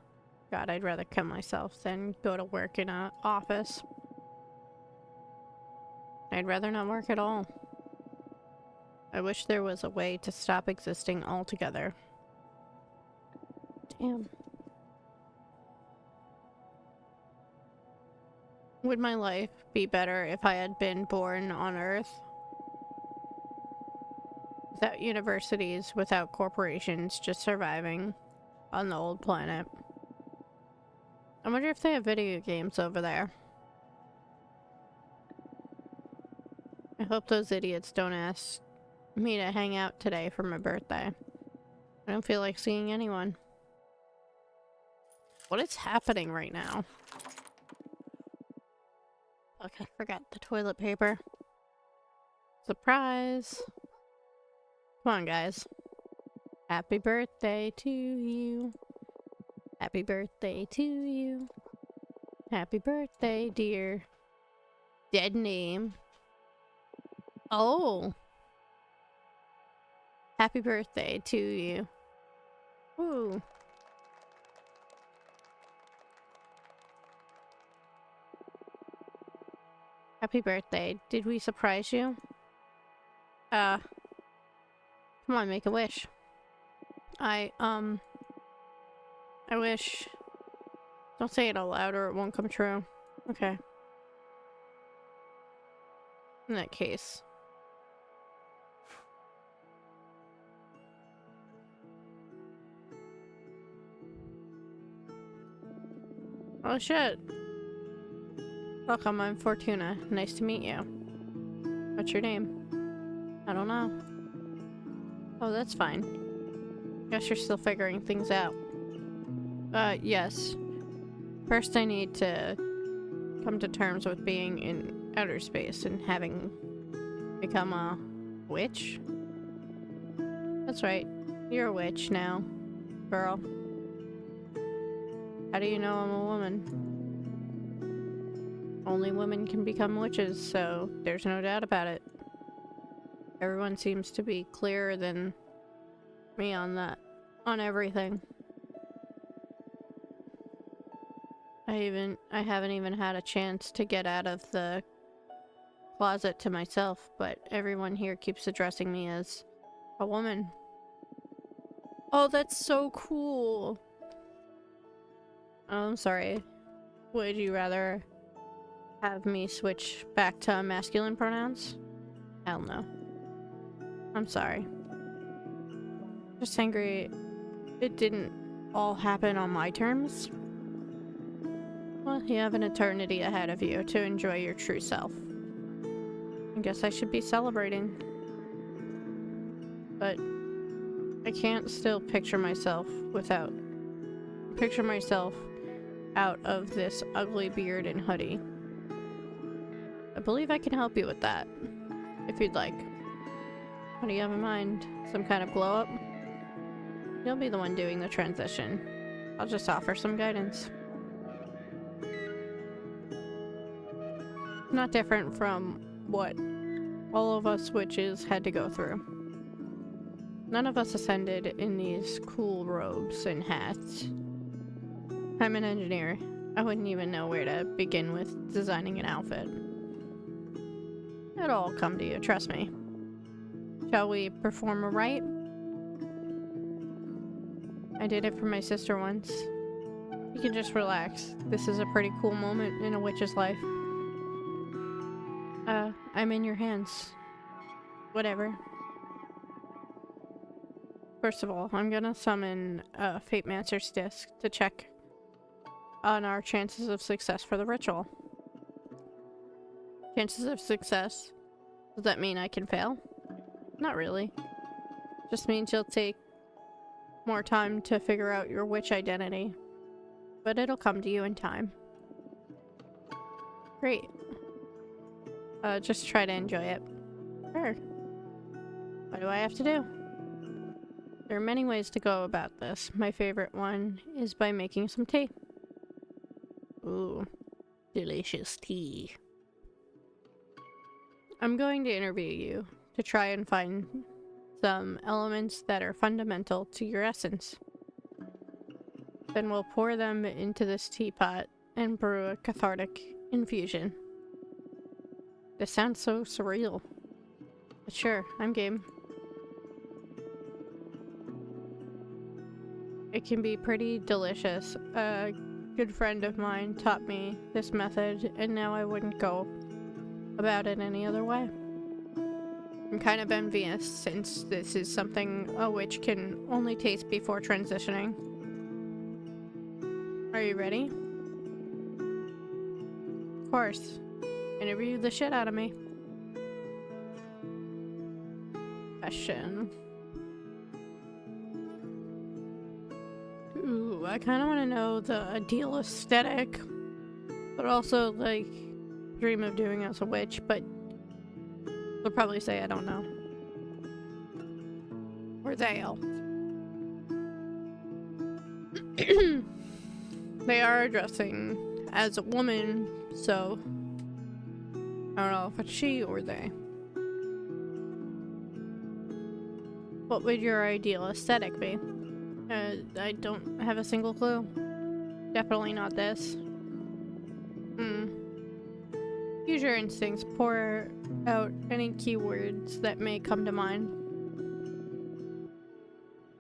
God, I'd rather kill myself than go to work in an office. I'd rather not work at all. I wish there was a way to stop existing altogether. Damn. Would my life be better if I had been born on Earth? Without universities, without corporations, just surviving on the old planet. I wonder if they have video games over there. I hope those idiots don't ask me to hang out today for my birthday. I don't feel like seeing anyone. What is happening right now? Okay, forgot the toilet paper. Surprise! Come on, guys. Happy birthday to you. Happy birthday to you. Happy birthday, dear. Dead name. Oh! Happy birthday to you. Woo. Happy birthday. Did we surprise you? Come on, make a wish. I wish... Don't say it out loud or it won't come true. Okay. In that case. Oh shit. Welcome, I'm Fortuna. Nice to meet you. What's your name? I don't know. Oh, that's fine. Guess you're still figuring things out. Yes. First I need to come to terms with being in outer space and having Become a witch? That's right. You're a witch now, girl. How do you know I'm a woman? Only women can become witches, so there's no doubt about it. Everyone seems to be clearer than me on that. On everything. I haven't even had a chance to get out of the closet to myself, but everyone here keeps addressing me as a woman. Oh, that's so cool. Oh, I'm sorry. Would you rather have me switch back to masculine pronouns? Hell no. I'm sorry. Just angry it didn't all happen on my terms. Well, you have an eternity ahead of you to enjoy your true self. I guess I should be celebrating. But I can't still picture myself out of this ugly beard and hoodie. I believe I can help you with that, if you'd like. What do you have in mind? Some kind of glow up? You'll be the one doing the transition. I'll just offer some guidance. Not different from what all of us witches had to go through. None of us ascended in these cool robes and hats. I'm an engineer. I wouldn't even know where to begin with designing an outfit. It'll all come to you, trust me. Shall we perform a rite? I did it for my sister once. You can just relax. This is a pretty cool moment in a witch's life. I'm in your hands. Whatever. First of all, I'm gonna summon a Fate Mancer's disc to check on our chances of success for the ritual. Chances of success? Does that mean I can fail? Not really. Just means you'll take more time to figure out your witch identity. But it'll come to you in time. Great. Just try to enjoy it. Sure. What do I have to do? There are many ways to go about this. My favorite one is by making some tea. Ooh, delicious tea. I'm going to interview you to try and find some elements that are fundamental to your essence. Then we'll pour them into this teapot and brew a cathartic infusion. This sounds so surreal. But sure, I'm game. It can be pretty delicious. A good friend of mine taught me this method, and now I wouldn't go about it any other way. I'm kind of envious, since this is something a witch can only taste before transitioning. Are you ready? Of course. Interview the shit out of me. Question. Ooh, I kind of want to know the ideal aesthetic, but also, like, dream of doing as a witch, but they'll probably say I don't know. Or they'll. They are addressing as a woman, so I don't know if it's she or they. What would your ideal aesthetic be? I don't have a single clue. Definitely not this. Use your instincts. Pour out any keywords that may come to mind.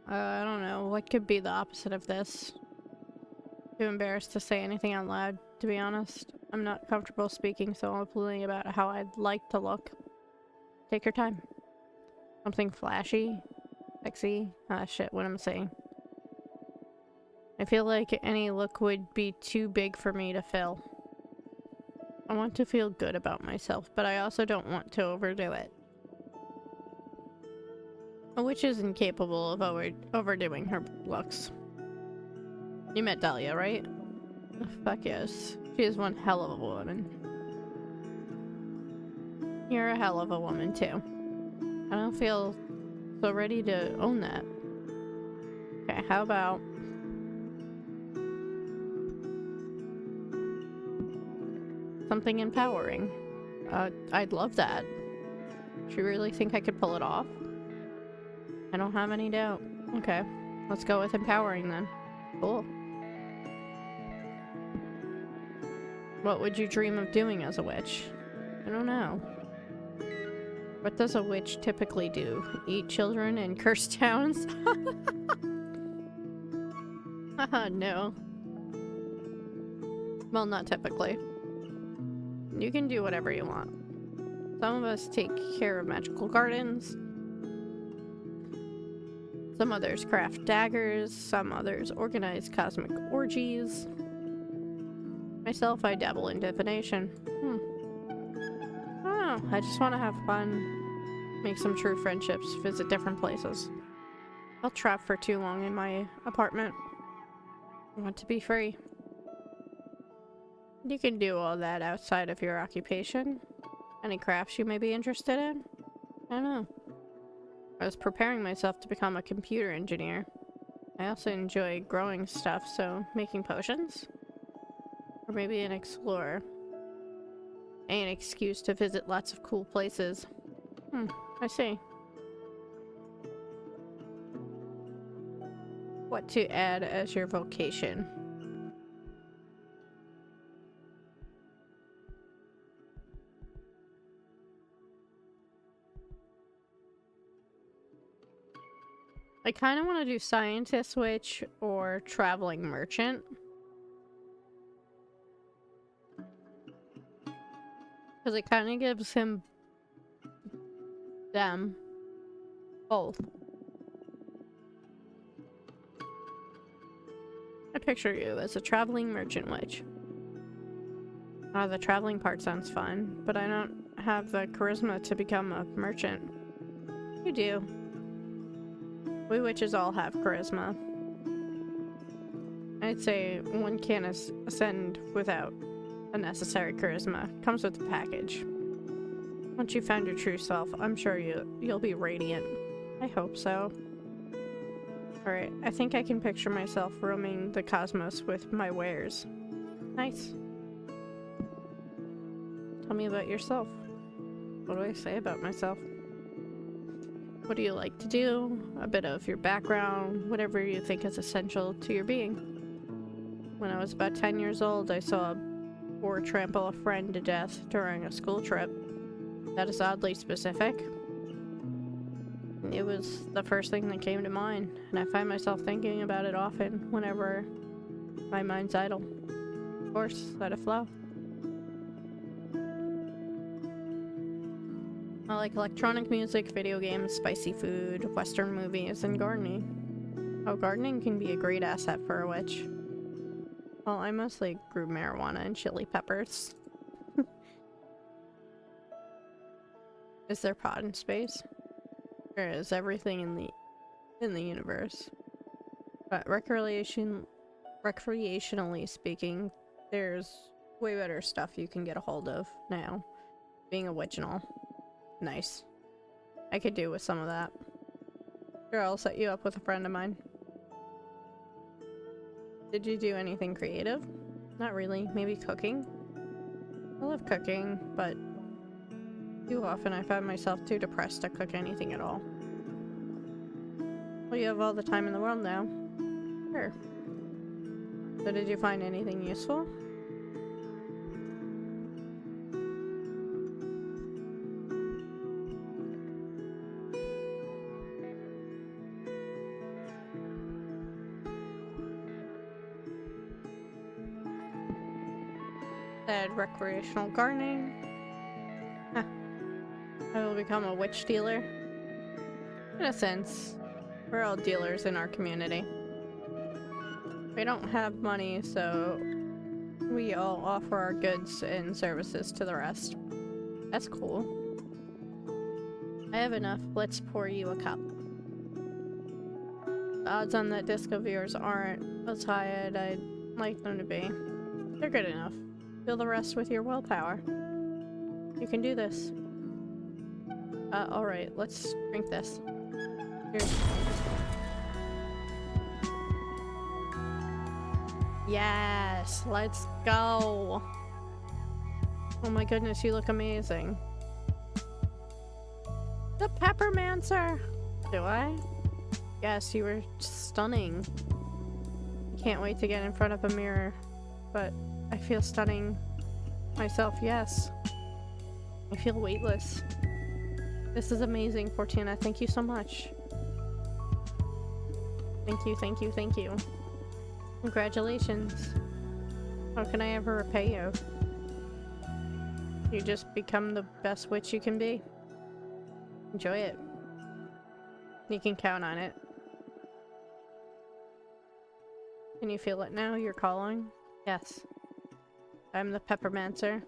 I don't know. What could be the opposite of this? Too embarrassed to say anything out loud, to be honest. I'm not comfortable speaking so openly about how I'd like to look. Take your time. Something flashy? Sexy? Ah, shit, what am I saying? I feel like any look would be too big for me to fill. I want to feel good about myself, but I also don't want to overdo it. A witch is incapable of overdoing her looks. You met Dahlia, right? Fuck yes. She is one hell of a woman. You're a hell of a woman, too. I don't feel so ready to own that. Okay, how about... something empowering? I'd love that. Do you really think I could pull it off? I don't have any doubt. Okay, let's go with empowering then. Cool. What would you dream of doing as a witch? I don't know. What does a witch typically do? Eat children in cursed towns? Haha, no. Well, not typically. You can do whatever you want. Some of us take care of magical gardens. Some others craft daggers. Some others organize cosmic orgies. Myself, I dabble in divination. I don't know. I just want to have fun, make some true friendships, visit different places. I'll trap for too long in my apartment. I want to be free. You can do all that outside of your occupation. Any crafts you may be interested in? I don't know. I was preparing myself to become a computer engineer. I also enjoy growing stuff, so making potions? Or maybe an explorer. An excuse to visit lots of cool places. I see. What to add as your vocation? I kind of want to do scientist witch or traveling merchant. Because it kind of gives them both. I picture you as a traveling merchant witch. The traveling part sounds fun, but I don't have the charisma to become a merchant. You do. We witches all have charisma. I'd say one can't ascend without a necessary charisma. Comes with the package. Once you found your true self, I'm sure you'll be radiant. I hope so. Alright, I think I can picture myself roaming the cosmos with my wares. Nice. Tell me about yourself. What do I say about myself? What do you like to do? A bit of your background, whatever you think is essential to your being. When I was about 10 years old, I saw a boar trample a friend to death during a school trip. That is oddly specific. It was the first thing that came to mind, and I find myself thinking about it often whenever my mind's idle. Of course, let it flow. I like electronic music, video games, spicy food, western movies, and gardening. Oh, gardening can be a great asset for a witch. Well, I mostly grew marijuana and chili peppers. Is there pot in space? There is everything in the universe. But recreationally speaking, there's way better stuff you can get a hold of now. Being a witch and all. Nice. I could do with some of that. Sure, I'll set you up with a friend of mine. Did you do anything creative? Not really. Maybe cooking? I love cooking, but too often I find myself too depressed to cook anything at all. Well, you have all the time in the world now. Sure. So did you find anything useful? Said recreational gardening. Huh. I will become a witch dealer. In a sense, we're all dealers in our community. We don't have money, so we all offer our goods and services to the rest. That's cool. I have enough. Let's pour you a cup. The odds on that disc of yours aren't as high as I'd like them to be. They're good enough. Fill the rest with your willpower. You can do this. Alright, let's drink this. Cheers. Yes, let's go. Oh my goodness, you look amazing. The Peppermancer! Do I? Yes, you were stunning. Can't wait to get in front of a mirror, but I feel stunning myself, yes. I feel weightless. This is amazing, Fortuna. Thank you so much. Thank you, thank you, thank you. Congratulations. How can I ever repay you? You just become the best witch you can be. Enjoy it. You can count on it. Can you feel it now? You're calling? Yes. I'm the Peppermancer.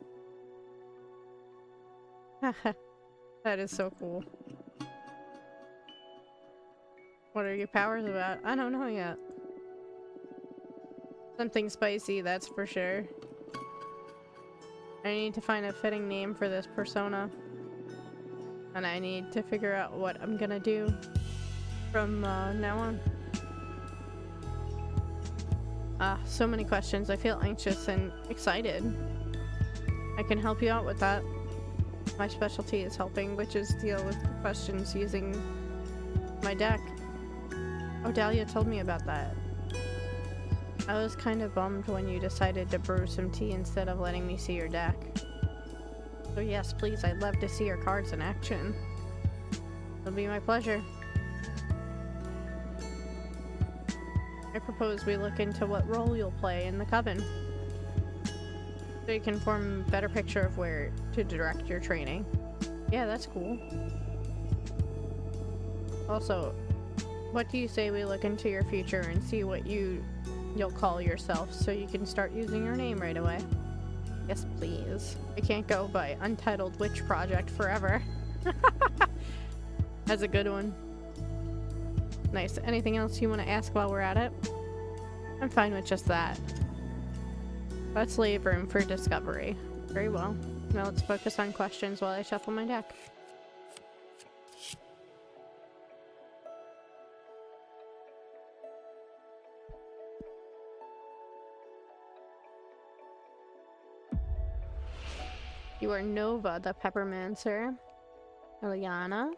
Haha. That is so cool. What are your powers about? I don't know yet. Something spicy, that's for sure. I need to find a fitting name for this persona. And I need to figure out what I'm gonna do from now on. So many questions. I feel anxious and excited. I can help you out with that. My specialty is helping witches deal with questions using my deck. Oh, Dahlia told me about that. I was kind of bummed when you decided to brew some tea instead of letting me see your deck. So yes, please, I'd love to see your cards in action. It'll be my pleasure. I propose we look into what role you'll play in the coven, so you can form a better picture of where to direct your training. Yeah, that's cool. Also, what do you say we look into your future and see what you'll call yourself so you can start using your name right away? Yes, please. I can't go by Untitled Witch Project forever. That's a good one. Nice. Anything else you want to ask while we're at it? I'm fine with just that. Let's leave room for discovery. Very well. Now let's focus on questions while I shuffle my deck. You are Nova, the Peppermancer. Ileana.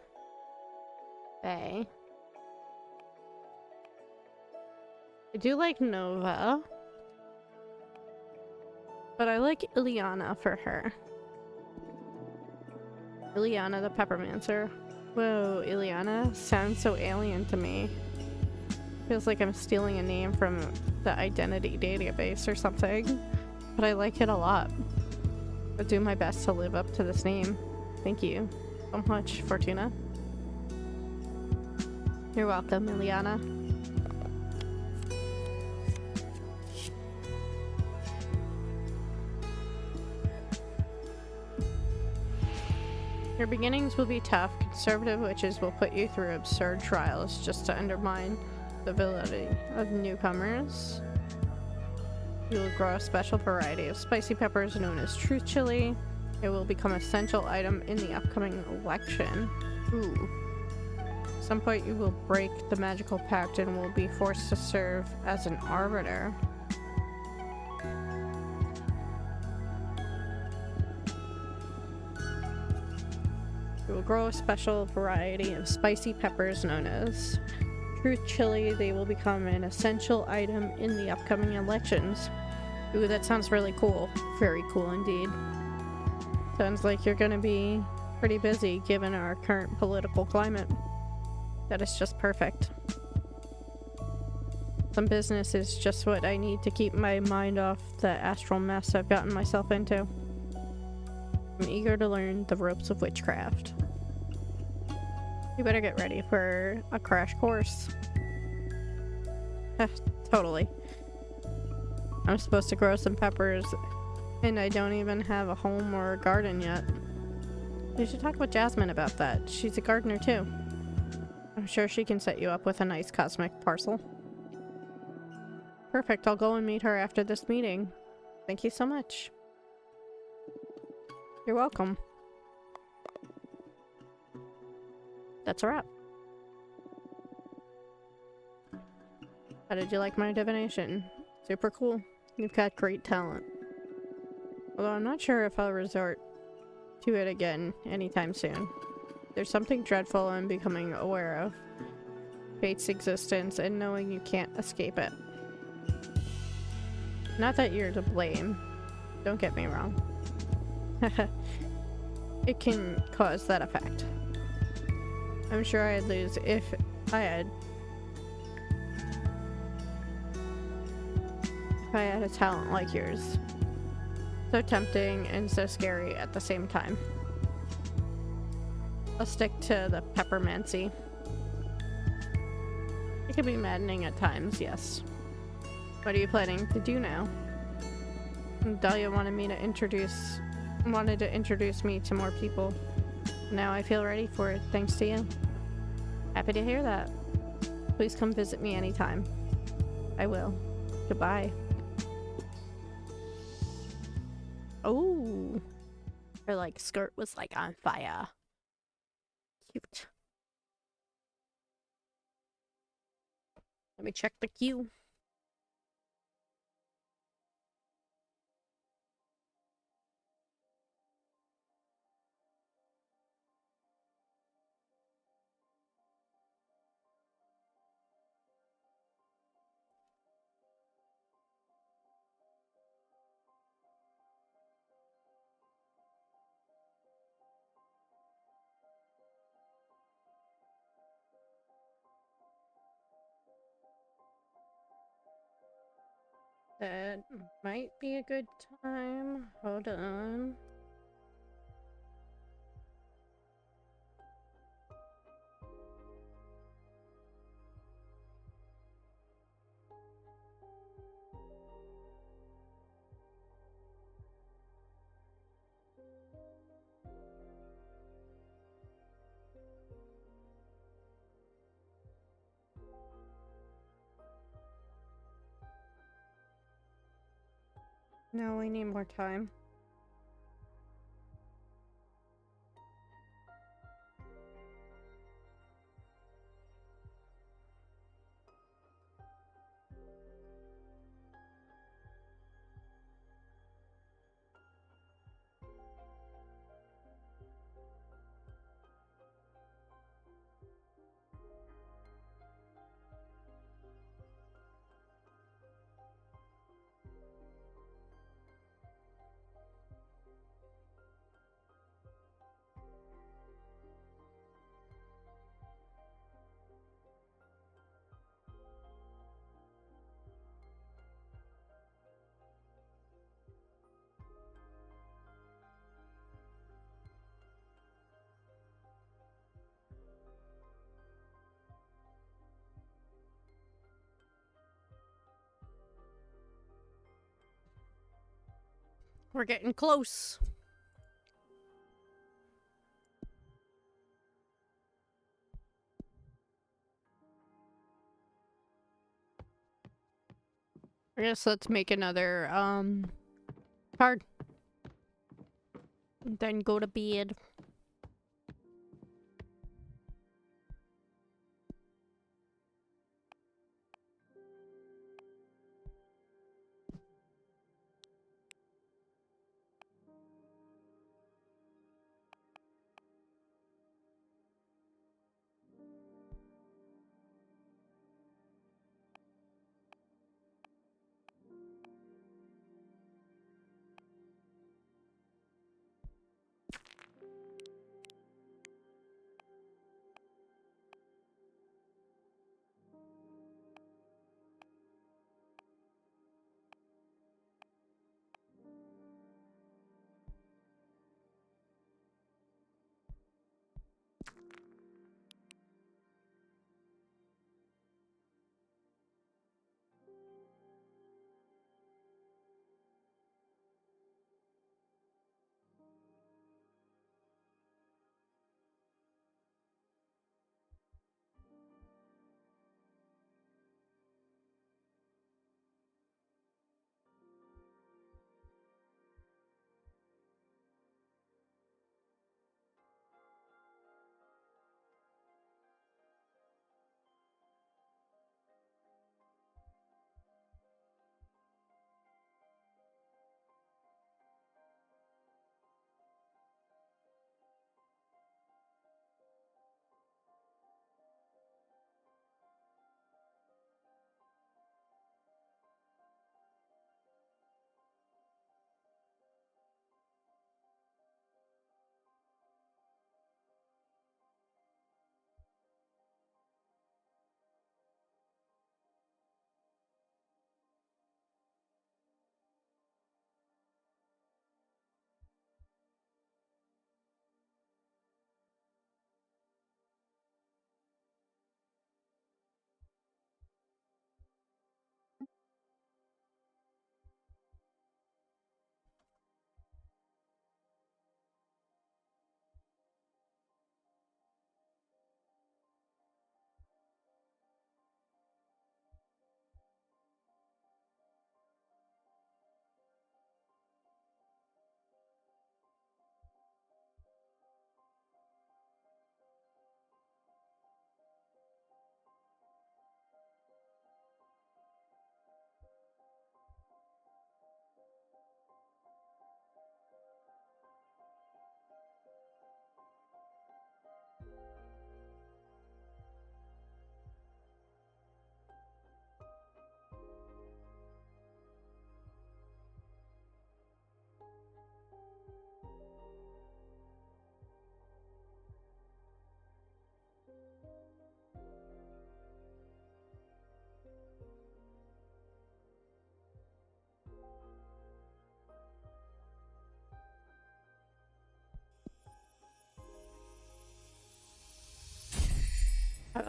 Faye. I do like Nova, but I like Ileana for her. Ileana the Peppermancer. Whoa, Ileana sounds so alien to me. Feels like I'm stealing a name from the identity database or something, but I like it a lot. I'll do my best to live up to this name. Thank you so much, Fortuna. You're welcome, Ileana. Your beginnings will be tough. Conservative witches will put you through absurd trials just to undermine the ability of newcomers. You will grow a special variety of spicy peppers known as truth chili. It will become an essential item in the upcoming election. Ooh. At some point you will break the magical pact and will be forced to serve as an arbiter. You will grow a special variety of spicy peppers known as truth chili. They will become an essential item in the upcoming elections. Ooh, that sounds really cool. Very cool indeed. Sounds like you're gonna be pretty busy given our current political climate. That is just perfect. Some business is just what I need to keep my mind off the astral mess I've gotten myself into. I'm eager to learn the ropes of witchcraft. You better get ready for a crash course. Totally. I'm supposed to grow some peppers, and I don't even have a home or a garden yet. You should talk with Jasmine about that. She's a gardener too. I'm sure she can set you up with a nice cosmic parcel. Perfect, I'll go and meet her after this meeting. Thank you so much. You're welcome. that's a wrap. How did you like my divination? Super cool. You've got great talent. Although I'm not sure if I'll resort to it again anytime soon. There's something dreadful I'm becoming aware of. Fate's existence and knowing you can't escape it. Not that you're to blame. Don't get me wrong. It can cause that effect. I'm sure I'd lose if I had a talent like yours. So tempting and so scary at the same time. I'll stick to the peppermancy. It can be maddening at times, yes. What are you planning to do now? Dahlia wanted to introduce me to more people. Now I feel ready for it, thanks to you. Happy to hear that. Please come visit me anytime. I will. Goodbye. Oh, her like skirt was like on fire. Cute. Let me check the queue. That might be a good time. Hold on. No, we need more time. We're getting close. I guess let's make another card. Then go to bed.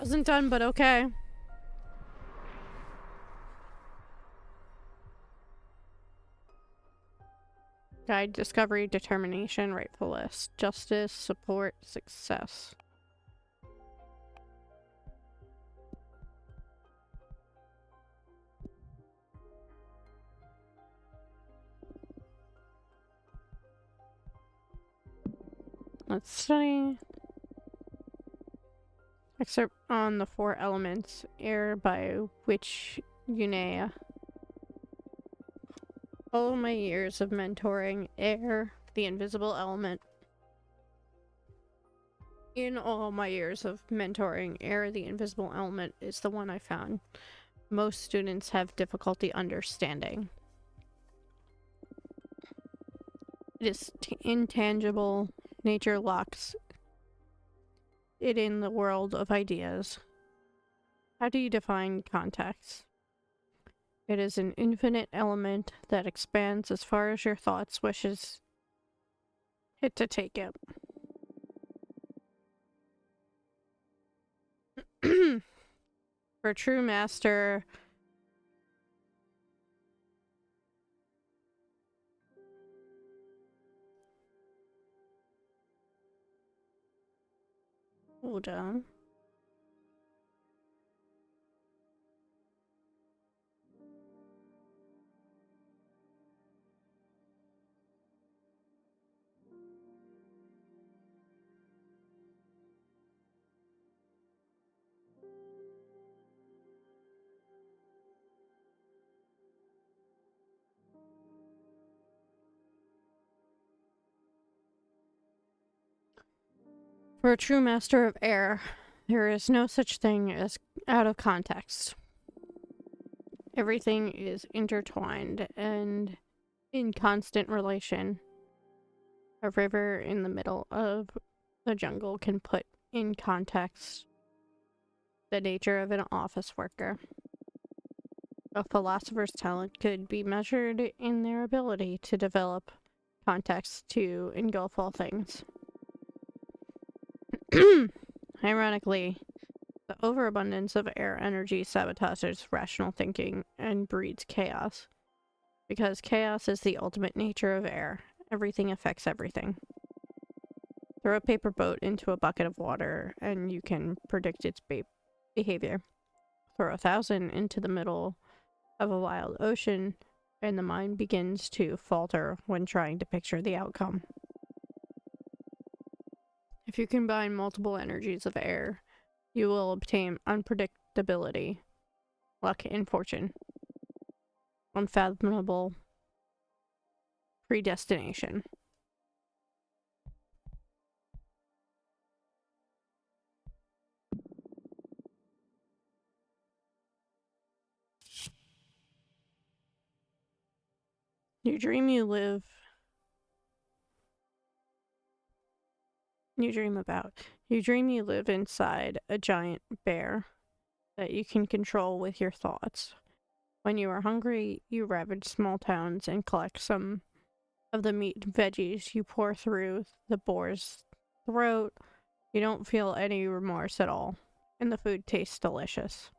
Wasn't done, but okay. Guide, discovery, determination, rightful list, justice, support, success. Let's study. Excerpt on the four elements, air by which Unea. All my years of mentoring, air, the invisible element. In all my years of mentoring, air, the invisible element, is the one I found most students have difficulty understanding. It is intangible. Nature locks it in the world of ideas. How do you define context? It is an infinite element that expands as far as your thoughts wishes it to take it. For a true master, hold on. For a true master of air, there is no such thing as out of context. Everything is intertwined and in constant relation. A river in the middle of the jungle can put in context the nature of an office worker. A philosopher's talent could be measured in their ability to develop context to engulf all things. Ironically, the overabundance of air energy sabotages rational thinking and breeds chaos. Because chaos is the ultimate nature of air. Everything affects everything. Throw a paper boat into a bucket of water and you can predict its behavior. Throw 1,000 into the middle of a wild ocean and the mind begins to falter when trying to picture the outcome. If you combine multiple energies of air, you will obtain unpredictability, luck, and fortune. Unfathomable predestination. You dream you live. You dream about. You dream you live inside a giant bear that you can control with your thoughts. When you are hungry, you ravage small towns and collect some of the meat and veggies you pour through the boar's throat. You don't feel any remorse at all, and the food tastes delicious.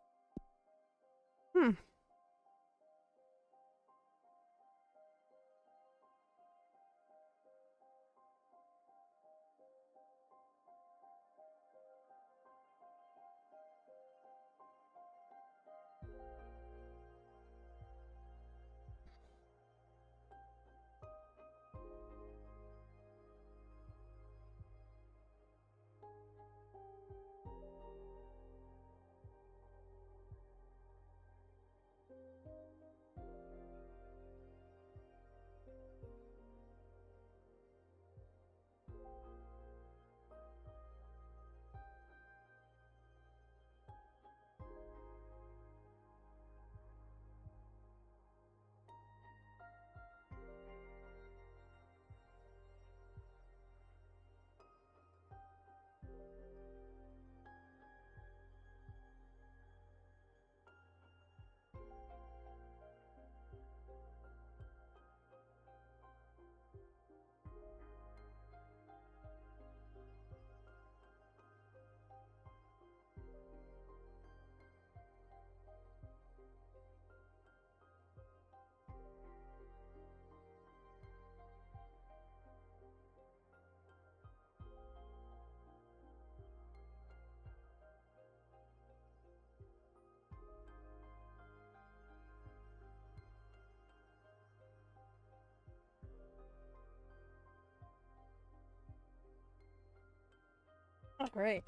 Alright.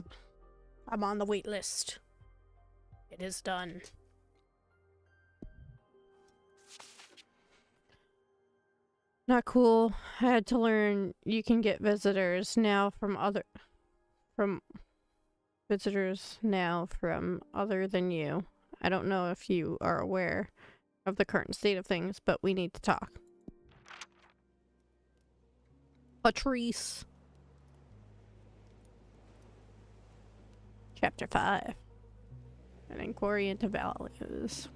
I'm on the wait list. It is done. Not cool. I had to learn you can get visitors now from other than you. I don't know if you are aware of the current state of things, but we need to talk. Patrice. Chapter 5. An inquiry into values.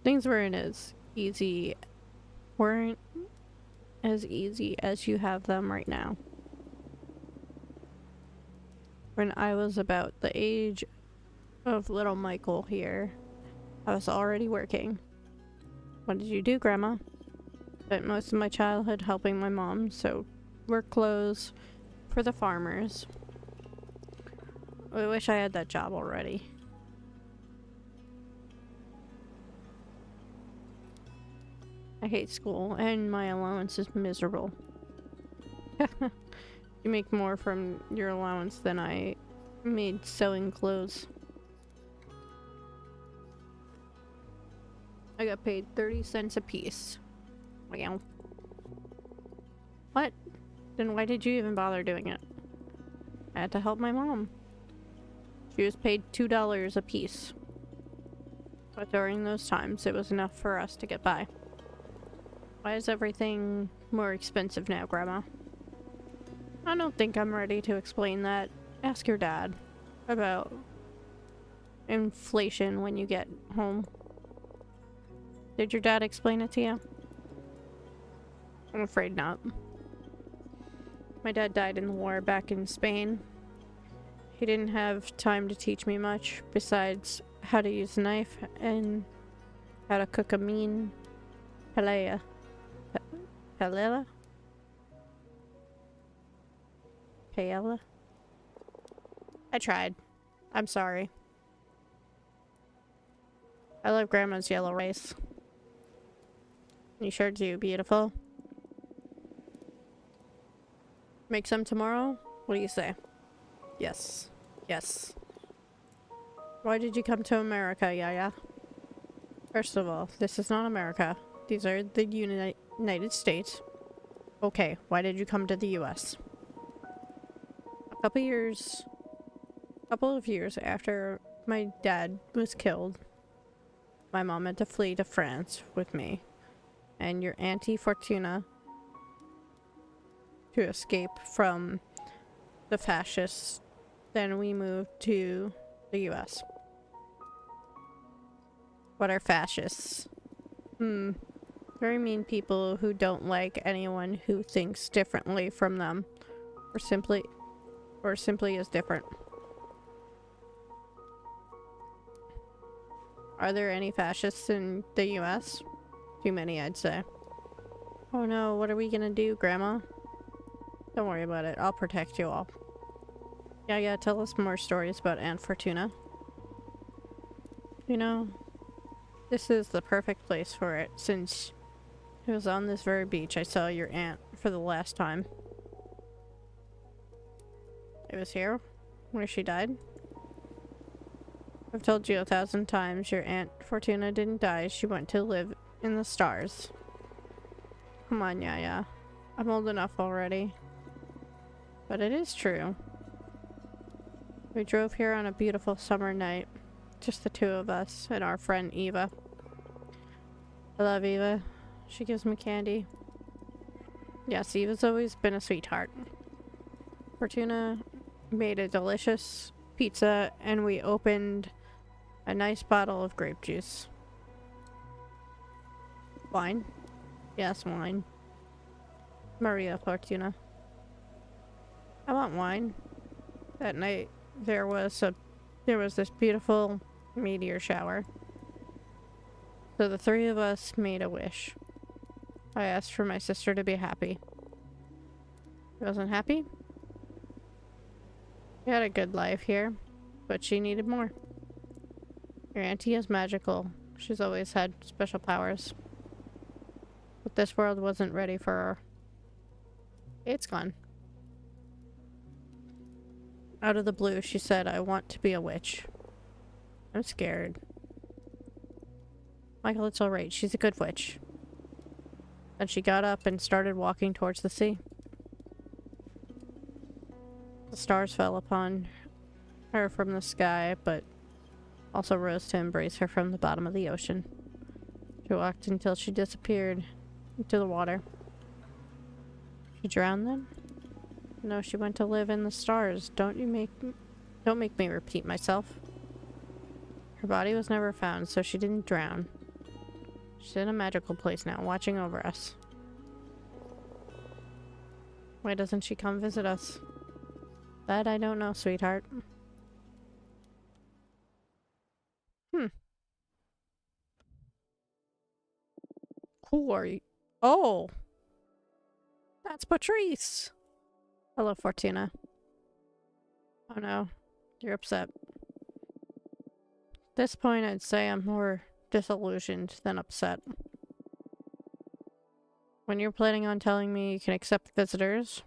Things weren't as easy as you have them right now. When I was about the age of little Michael here, I was already working. What did you do, Grandma? Spent most of my childhood helping my mom, so work clothes for the farmers. I wish I had that job already. I hate school, and my allowance is miserable. You make more from your allowance than I made sewing clothes. I got paid 30 cents a piece. Wow. What? Then why did you even bother doing it? I had to help my mom. She was paid $2 a piece. But during those times, it was enough for us to get by. Why is everything more expensive now, Grandma? I don't think I'm ready to explain that. Ask your dad about inflation when you get home. Did your dad explain it to you? I'm afraid not. My dad died in the war back in Spain. He didn't have time to teach me much besides how to use a knife and how to cook a mean paella. Paella? Paella? I tried. I'm sorry. I love Grandma's yellow rice. You sure do, beautiful. Make some tomorrow? What do you say? Yes. Yes. Why did you come to America, Yaya? First of all, this is not America. These are the United States. Okay, why did you come to the US? A couple of years after my dad was killed, my mom had to flee to France with me and your Auntie Fortuna to escape from the fascists. Then we moved to the US. What are fascists? Very mean people who don't like anyone who thinks differently from them, or simply is different. Are there any fascists in the US? Too many, I'd say. Oh no, what are we gonna do, Grandma? Don't worry about it, I'll protect you all. Yeah, tell us more stories about Aunt Fortuna. You know, this is the perfect place for it, since it was on this very beach I saw your aunt for the last time. It was here, where she died? I've told you 1,000 times your Aunt Fortuna didn't die, she went to live in the stars. Come on, Yaya. I'm old enough already. But it is true. We drove here on a beautiful summer night. Just the two of us and our friend Eva. I love Eva. She gives me candy. Yes, Eva's always been a sweetheart. Fortuna made a delicious pizza and we opened a nice bottle of grape juice. Wine? Yes, wine. Maria Fortuna. I want wine. That night there was this beautiful meteor shower. So the three of us made a wish. I asked for my sister to be happy. She wasn't happy? She had a good life here, but she needed more. Your auntie is magical. She's always had special powers. But this world wasn't ready for her. It's gone. Out of the blue, she said, "I want to be a witch." I'm scared. Michael, it's alright. She's a good witch. Then she got up and started walking towards the sea. The stars fell upon her from the sky, but also rose to embrace her from the bottom of the ocean. She walked until she disappeared into the water. She drowned then? No, she went to live in the stars. Don't make me repeat myself. Her body was never found, so she didn't drown. She's in a magical place now, watching over us. Why doesn't she come visit us? That I don't know, sweetheart. Who are you? Oh! That's Patrice! Hello, Fortuna. Oh no, you're upset. At this point, I'd say I'm more disillusioned than upset. When you're planning on telling me you can accept visitors...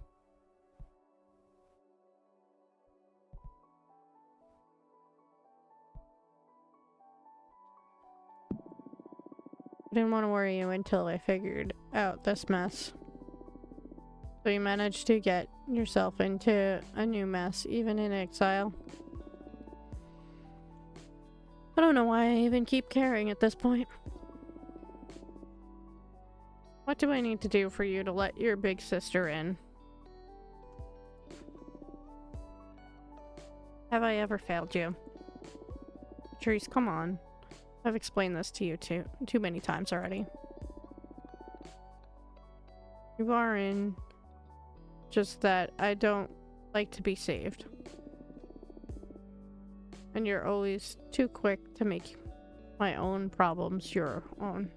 I didn't want to worry you until I figured out this mess. So you managed to get yourself into a new mess, even in exile. I don't know why I even keep caring at this point. What do I need to do for you to let your big sister in? Have I ever failed you? Therese, come on. I've explained this to you too many times already. You are in. Just that I don't like to be saved. And you're always too quick to make my own problems your own.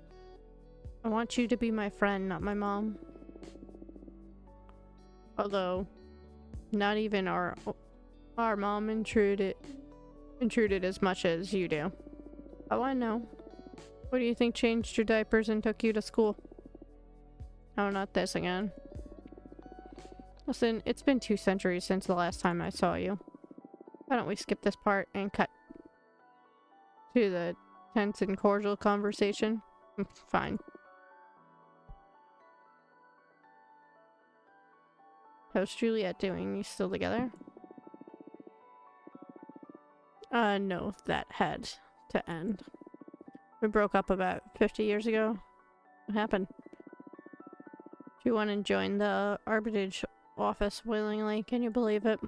I want you to be my friend, not my mom. Although, not even our mom intruded as much as you do. Oh, I know. What do you think changed your diapers and took you to school? Oh, not this again. Listen, it's been 2 centuries since the last time I saw you. Why don't we skip this part and cut to the tense and cordial conversation? Fine. How's Juliet doing? You still together? No, that had to end. We broke up about 50 years ago. What happened? She went and joined the arbitrage office willingly. Can you believe it?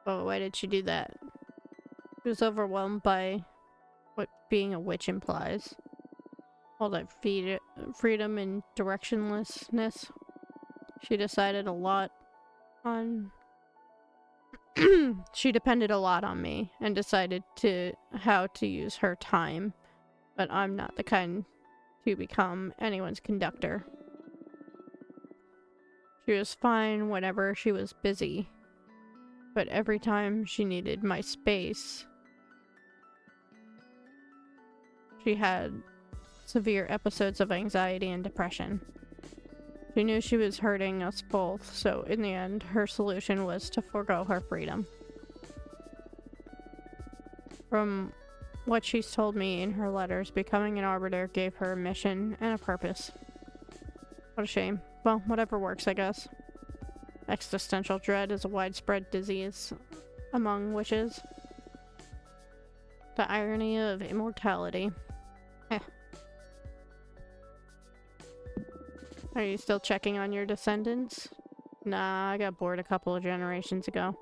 Oh, why did she do that? She was overwhelmed by what being a witch implies. All that freedom and directionlessness. She decided a lot on... She depended a lot on me and decided how to use her time. But I'm not the kind to become anyone's conductor. She was fine whenever she was busy. But every time she needed my space, she had severe episodes of anxiety and depression. She knew she was hurting us both, so in the end, her solution was to forego her freedom. From what she's told me in her letters, becoming an arbiter gave her a mission and a purpose. What a shame. Well, whatever works, I guess. Existential dread is a widespread disease among witches. The irony of immortality. Are you still checking on your descendants? Nah, I got bored a couple of generations ago.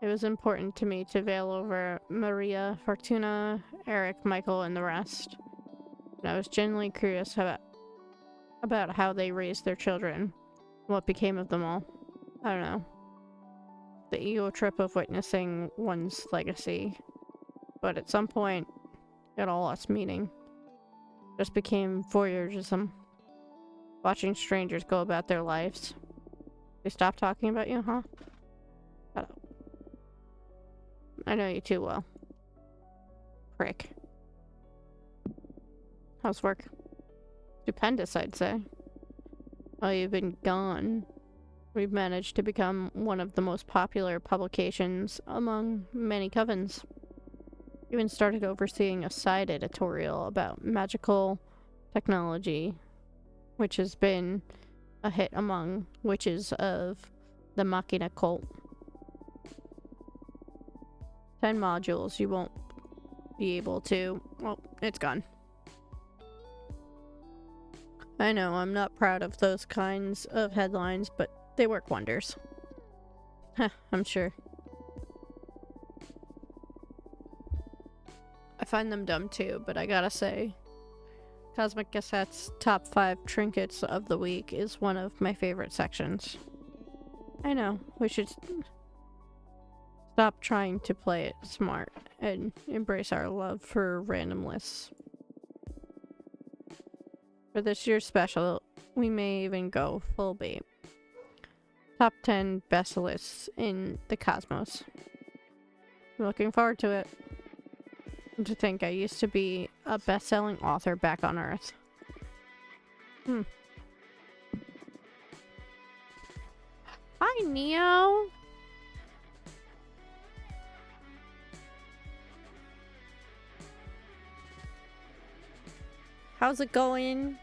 It was important to me to veil over Maria, Fortuna, Eric, Michael, and the rest. And I was genuinely curious about how they raised their children. What became of them all. I don't know. The ego trip of witnessing one's legacy. But at some point, it all lost meaning. Just became voyeurism. Watching strangers go about their lives. They stopped talking about you, huh? Shut up. I know you too well. Prick. How's work? Stupendous, I'd say. Well, you've been gone. We've managed to become one of the most popular publications among many covens. Even started overseeing a side editorial about magical technology, which has been a hit among witches of the Machina cult. 10 modules you won't be able to... Well, it's gone. I know, I'm not proud of those kinds of headlines, but they work wonders. I'm sure. I find them dumb too, but I gotta say, Cosmic Gazette's top 5 trinkets of the week is one of my favorite sections. I know, we should stop trying to play it smart and embrace our love for random lists. For this year's special, we may even go full bait. Top 10 best lists in the cosmos. I'm looking forward to it. And to think I used to be a best-selling author back on Earth. Hi, Neo! How's it going?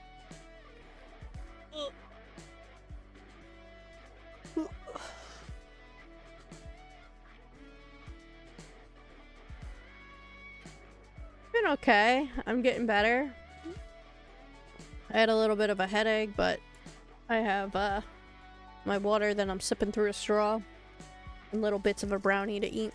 Been okay. I'm getting better. I had a little bit of a headache, but I have my water that I'm sipping through a straw and little bits of a brownie to eat.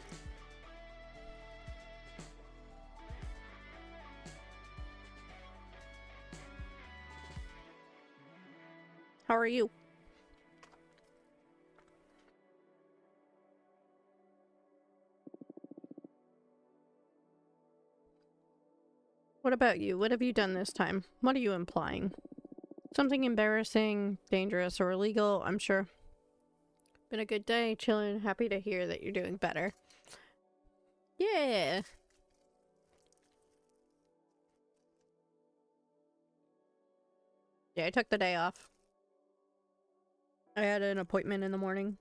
How are you? What about you? What have you done this time? What are you implying? Something embarrassing, dangerous, or illegal, I'm sure. Been a good day, chilling, happy to hear that you're doing better. Yeah! Yeah, I took the day off. I had an appointment in the morning.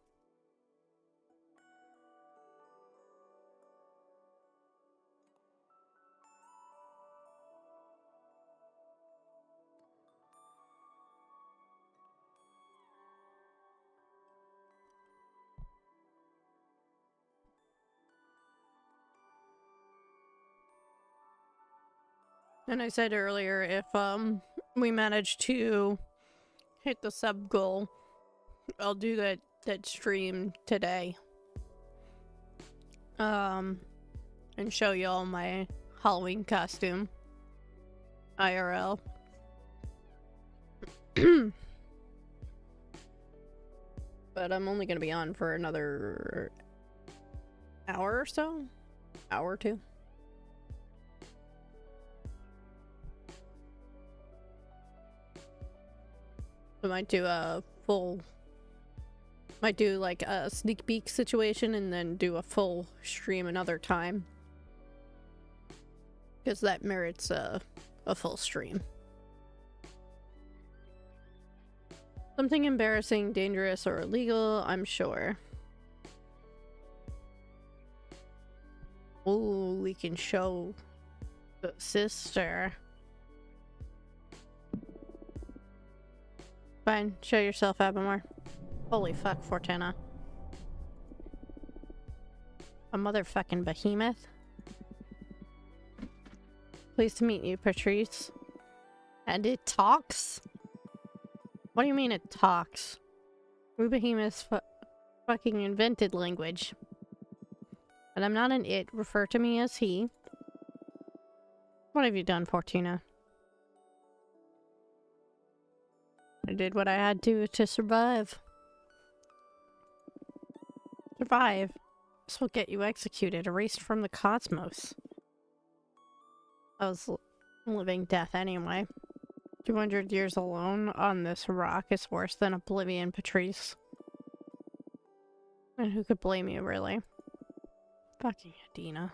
And I said earlier, if we manage to hit the sub goal, I'll do that stream today. And show y'all my Halloween costume. IRL. But I'm only gonna be on for another hour or so? Hour or two? I might do a full... Might do like a sneak peek situation and then do a full stream another time. Because that merits a full stream. Something embarrassing, dangerous, or illegal, I'm sure. Ooh, we can show the sister. Fine, show yourself, Abamar. Holy fuck, Fortuna. A motherfucking behemoth. Pleased to meet you, Patrice. And it talks? What do you mean it talks? We behemoths fucking invented language. But I'm not an it. Refer to me as he. What have you done, Fortuna? I did what I had to survive. Survive. This will get you executed, erased from the cosmos. I was living death anyway. 200 years alone on this rock is worse than oblivion, Patrice. And who could blame you, really? Fucking Adina.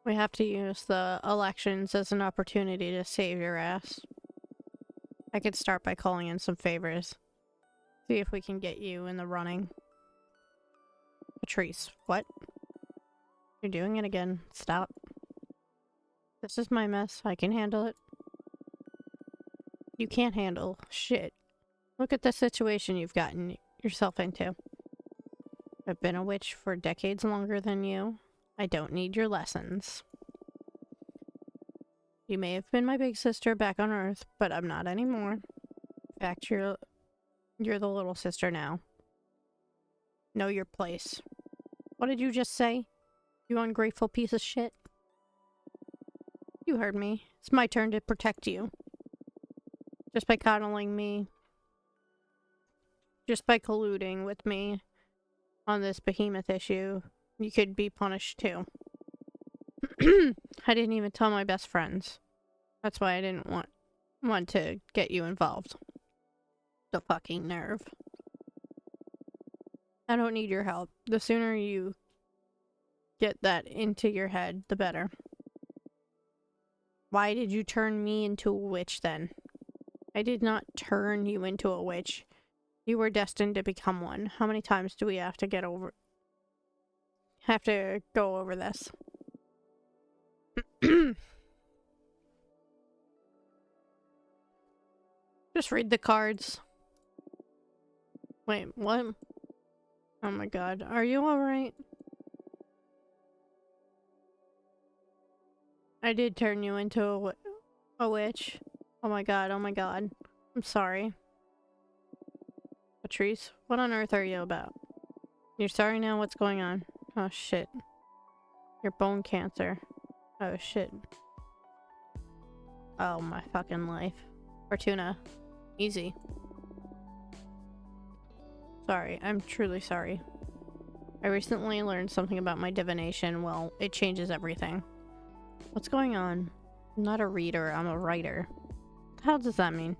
We have to use the elections as an opportunity to save your ass. I could start by calling in some favors. See if we can get you in the running. Patrice, what? You're doing it again. Stop. This is my mess. I can handle it. You can't handle shit. Look at the situation you've gotten yourself into. I've been a witch for decades longer than you. I don't need your lessons. You may have been my big sister back on Earth, but I'm not anymore. In fact, you're the little sister now. Know your place. What did you just say? You ungrateful piece of shit? You heard me. It's my turn to protect you. Just by coddling me. Just by colluding with me on this behemoth issue, you could be punished too. I didn't even tell my best friends. That's why I didn't want to get you involved. The fucking nerve. I don't need your help. The sooner you get that into your head, the better. Why did you turn me into a witch then? I did not turn you into a witch. You were destined to become one. How many times do we have to go over this? Just read the cards. Wait, what? Oh my god, are you alright? I did turn you into a witch. Oh my god, oh my god. I'm sorry. Patrice, what on earth are you about? You're sorry now? What's going on? Oh shit. Your bone cancer. Oh shit. Oh my fucking life. Fortuna. Easy. Sorry, I'm truly sorry. I recently learned something about my divination. Well, it changes everything. What's going on? I'm not a reader, I'm a writer. What the hell does that mean?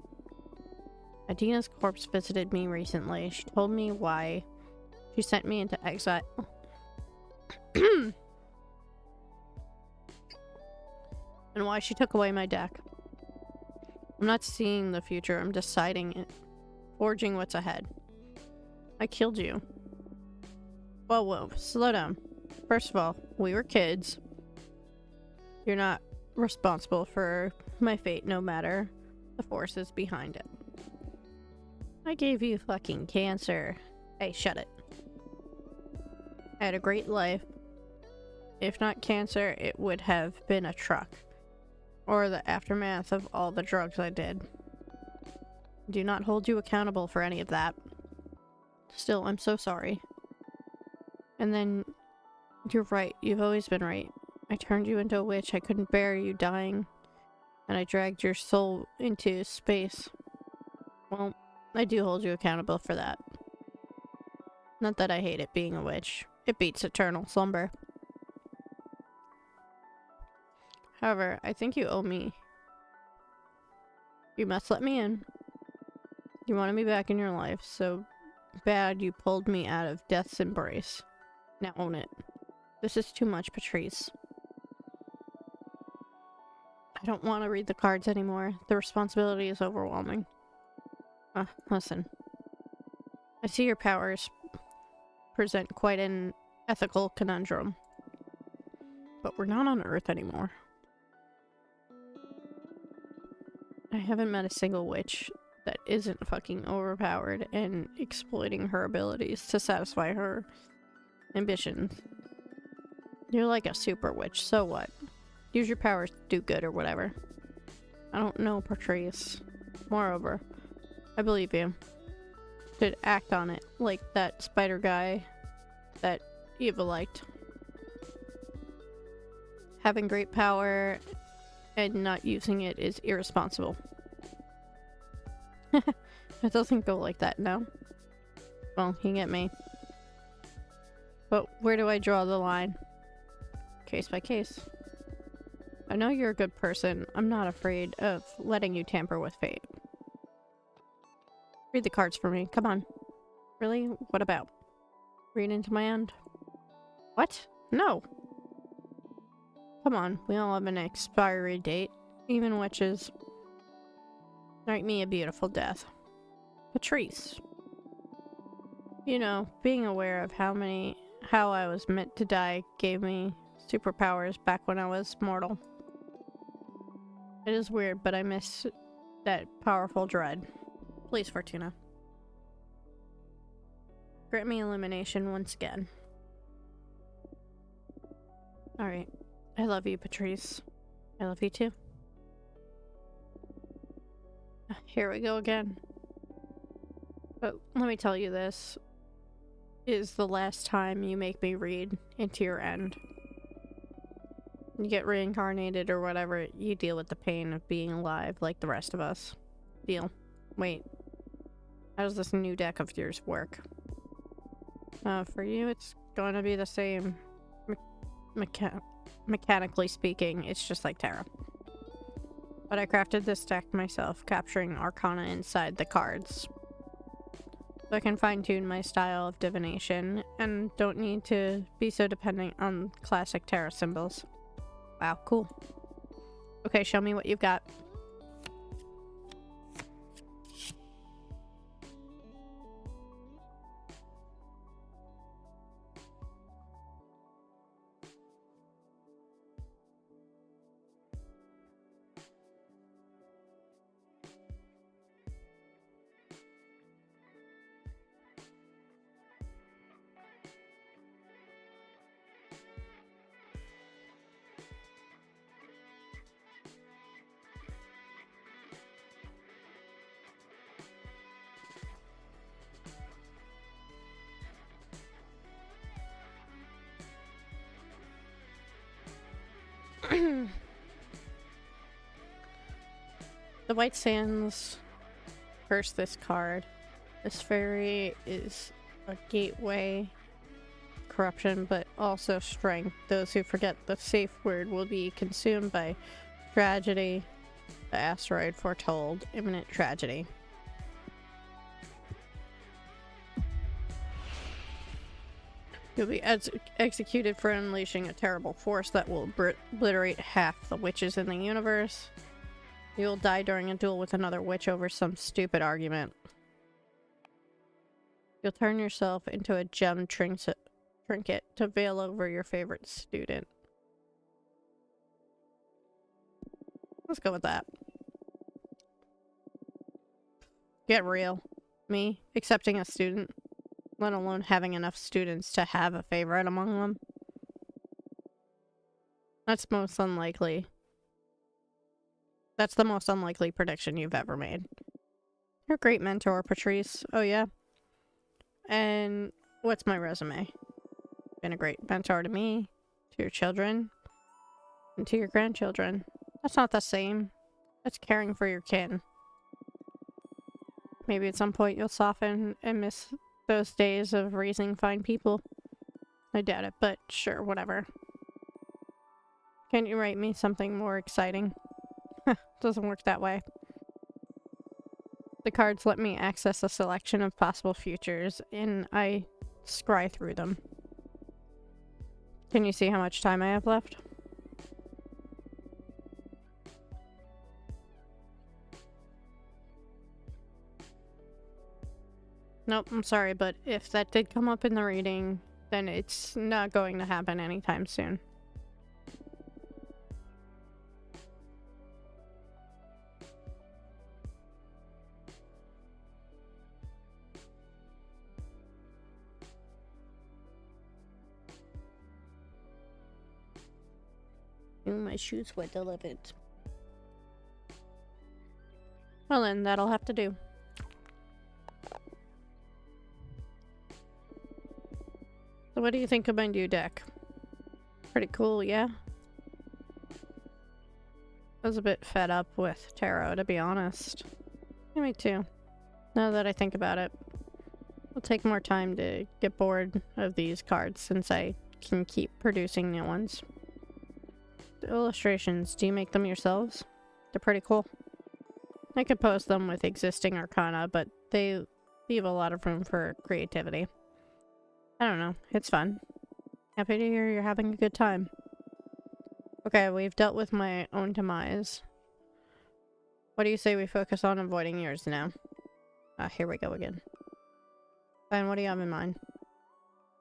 Adina's corpse visited me recently. She told me why she sent me into exile. And why she took away my deck. I'm not seeing the future, I'm deciding it. Forging what's ahead. I killed you. Whoa, slow down. First of all, we were kids. You're not responsible for my fate, no matter the forces behind it. I gave you fucking cancer. Hey, shut it. I had a great life. If not cancer, it would have been a truck. Or the aftermath of all the drugs I did. I do not hold you accountable for any of that. Still, I'm so sorry. And then, you're right. You've always been right. I turned you into a witch. I couldn't bear you dying. And I dragged your soul into space. Well, I do hold you accountable for that. Not that I hate it being a witch. It beats eternal slumber. However, I think you owe me. You must let me in. You wanted me back in your life, so bad you pulled me out of death's embrace. Now own it. This is too much, Patrice. I don't want to read the cards anymore. The responsibility is overwhelming. Listen. I see your powers present quite an ethical conundrum. But we're not on Earth anymore. I haven't met a single witch that isn't fucking overpowered and exploiting her abilities to satisfy her ambitions. You're like a super witch, so what? Use your powers to do good or whatever. I don't know, Patrice. Moreover, I believe you. Should act on it, like that spider guy that Eva liked. Having great power and not using it is irresponsible. It doesn't go like that, no? Well, you get me. But where do I draw the line? Case by case. I know you're a good person. I'm not afraid of letting you tamper with fate. Read the cards for me. Come on. Really? What about? Read into my end? What? No. Come on. We all have an expiry date. Even witches. Write me a beautiful death. Patrice. You know, being aware of how I was meant to die gave me superpowers back when I was mortal. It is weird, but I miss that powerful dread. Please, Fortuna. Grant me illumination once again. Alright. I love you, Patrice. I love you too. Here we go again. But let me tell you, this is the last time you make me read into your end. You get reincarnated or whatever, you deal with the pain of being alive like the rest of us. Deal. Wait. How does this new deck of yours work? For you, it's going to be the same. Mechanically speaking, it's just like tarot. But I crafted this deck myself, capturing arcana inside the cards. So I can fine-tune my style of divination, and don't need to be so dependent on classic tarot symbols. Wow, cool. Okay, show me what you've got. The White Sands curse this card. This fairy is a gateway, corruption, but also strength. Those who forget the safe word will be consumed by tragedy. The asteroid foretold imminent tragedy. You'll be executed for unleashing a terrible force that will obliterate half the witches in the universe. You'll die during a duel with another witch over some stupid argument. You'll turn yourself into a gem trinket to veil over your favorite student. Let's go with that. Get real. Me accepting a student, let alone having enough students to have a favorite among them. That's most unlikely. That's the most unlikely prediction you've ever made. You're a great mentor, Patrice. Oh yeah? And what's my resume? Been a great mentor to me, to your children, and to your grandchildren. That's not the same. That's caring for your kin. Maybe at some point you'll soften and miss those days of raising fine people. I doubt it, but sure, whatever. Can't you write me something more exciting? Doesn't work that way. The cards let me access a selection of possible futures, and I scry through them. Can you see how much time I have left? Nope, I'm sorry, but if that did come up in the reading, then it's not going to happen anytime soon. My shoes were delivered. Well then, that'll have to do. So what do you think of my new deck? Pretty cool, yeah? I was a bit fed up with tarot, to be honest. Yeah, me too. Now that I think about it, it'll take more time to get bored of these cards since I can keep producing new ones. The illustrations, do you make them yourselves? They're pretty cool. I could post them with existing arcana, but they leave a lot of room for creativity. I don't know, it's fun. Happy to hear you're having a good time. Okay, we've dealt with my own demise. What do you say we focus on avoiding yours now? Ah, here we go again. Then what do you have in mind?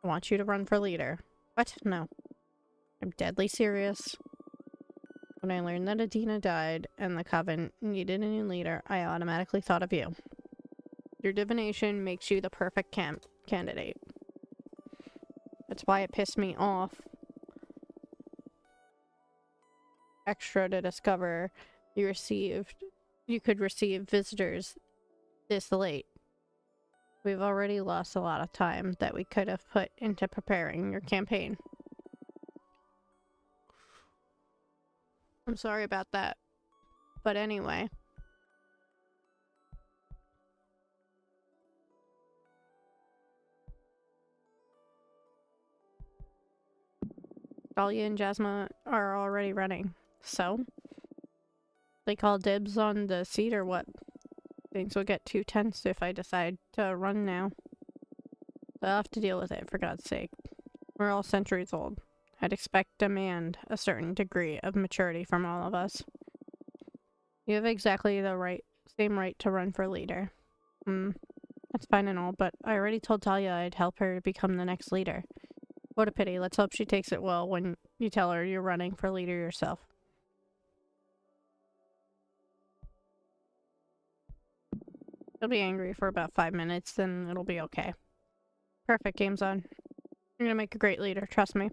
I want you to run for leader. What? No. I'm deadly serious. When I learned that Adina died and the Coven needed a new leader, I automatically thought of you. Your divination makes you the perfect candidate. That's why it pissed me off extra to discover you could receive visitors this late. We've already lost a lot of time that we could have put into preparing your campaign. I'm sorry about that. But anyway. Dahlia and Jasmine are already running. So? They call dibs on the seat or what? Things will get too tense if I decide to run now. I'll have to deal with it, for God's sake. We're all centuries old. I'd demand a certain degree of maturity from all of us. You have exactly the same right to run for leader. That's fine and all, but I already told Talia I'd help her become the next leader. What a pity. Let's hope she takes it well when you tell her you're running for leader yourself. She'll be angry for about 5 minutes, then it'll be okay. Perfect, game's on. You're gonna make a great leader, trust me.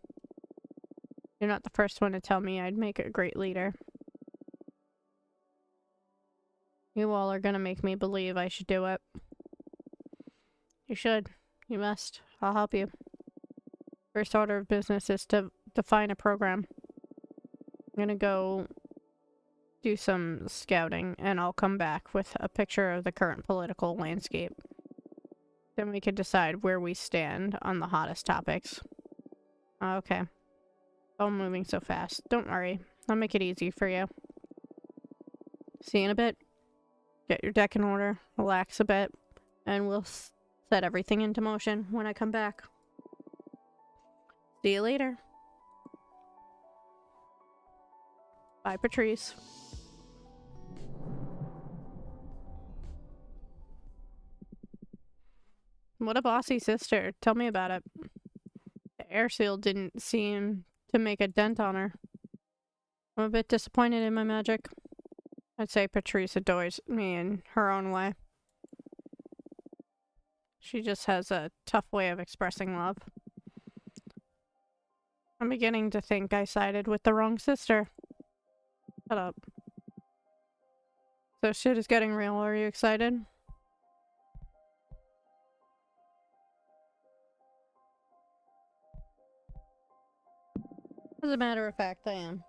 You're not the first one to tell me I'd make a great leader. You all are gonna make me believe I should do it. You should. You must. I'll help you. First order of business is to define a program. I'm gonna go do some scouting, and I'll come back with a picture of the current political landscape. Then we can decide where we stand on the hottest topics. Okay. All moving so fast. Don't worry. I'll make it easy for you. See you in a bit. Get your deck in order, relax a bit, and we'll set everything into motion when I come back. See you later. Bye, Patrice. What a bossy sister. Tell me about it. The air seal didn't seem to make a dent on her. I'm a bit disappointed in my magic. I'd say Patrice adores me in her own way. She just has a tough way of expressing love. I'm beginning to think I sided with the wrong sister. Shut up. So shit is getting real. Are you excited? As a matter of fact, I am.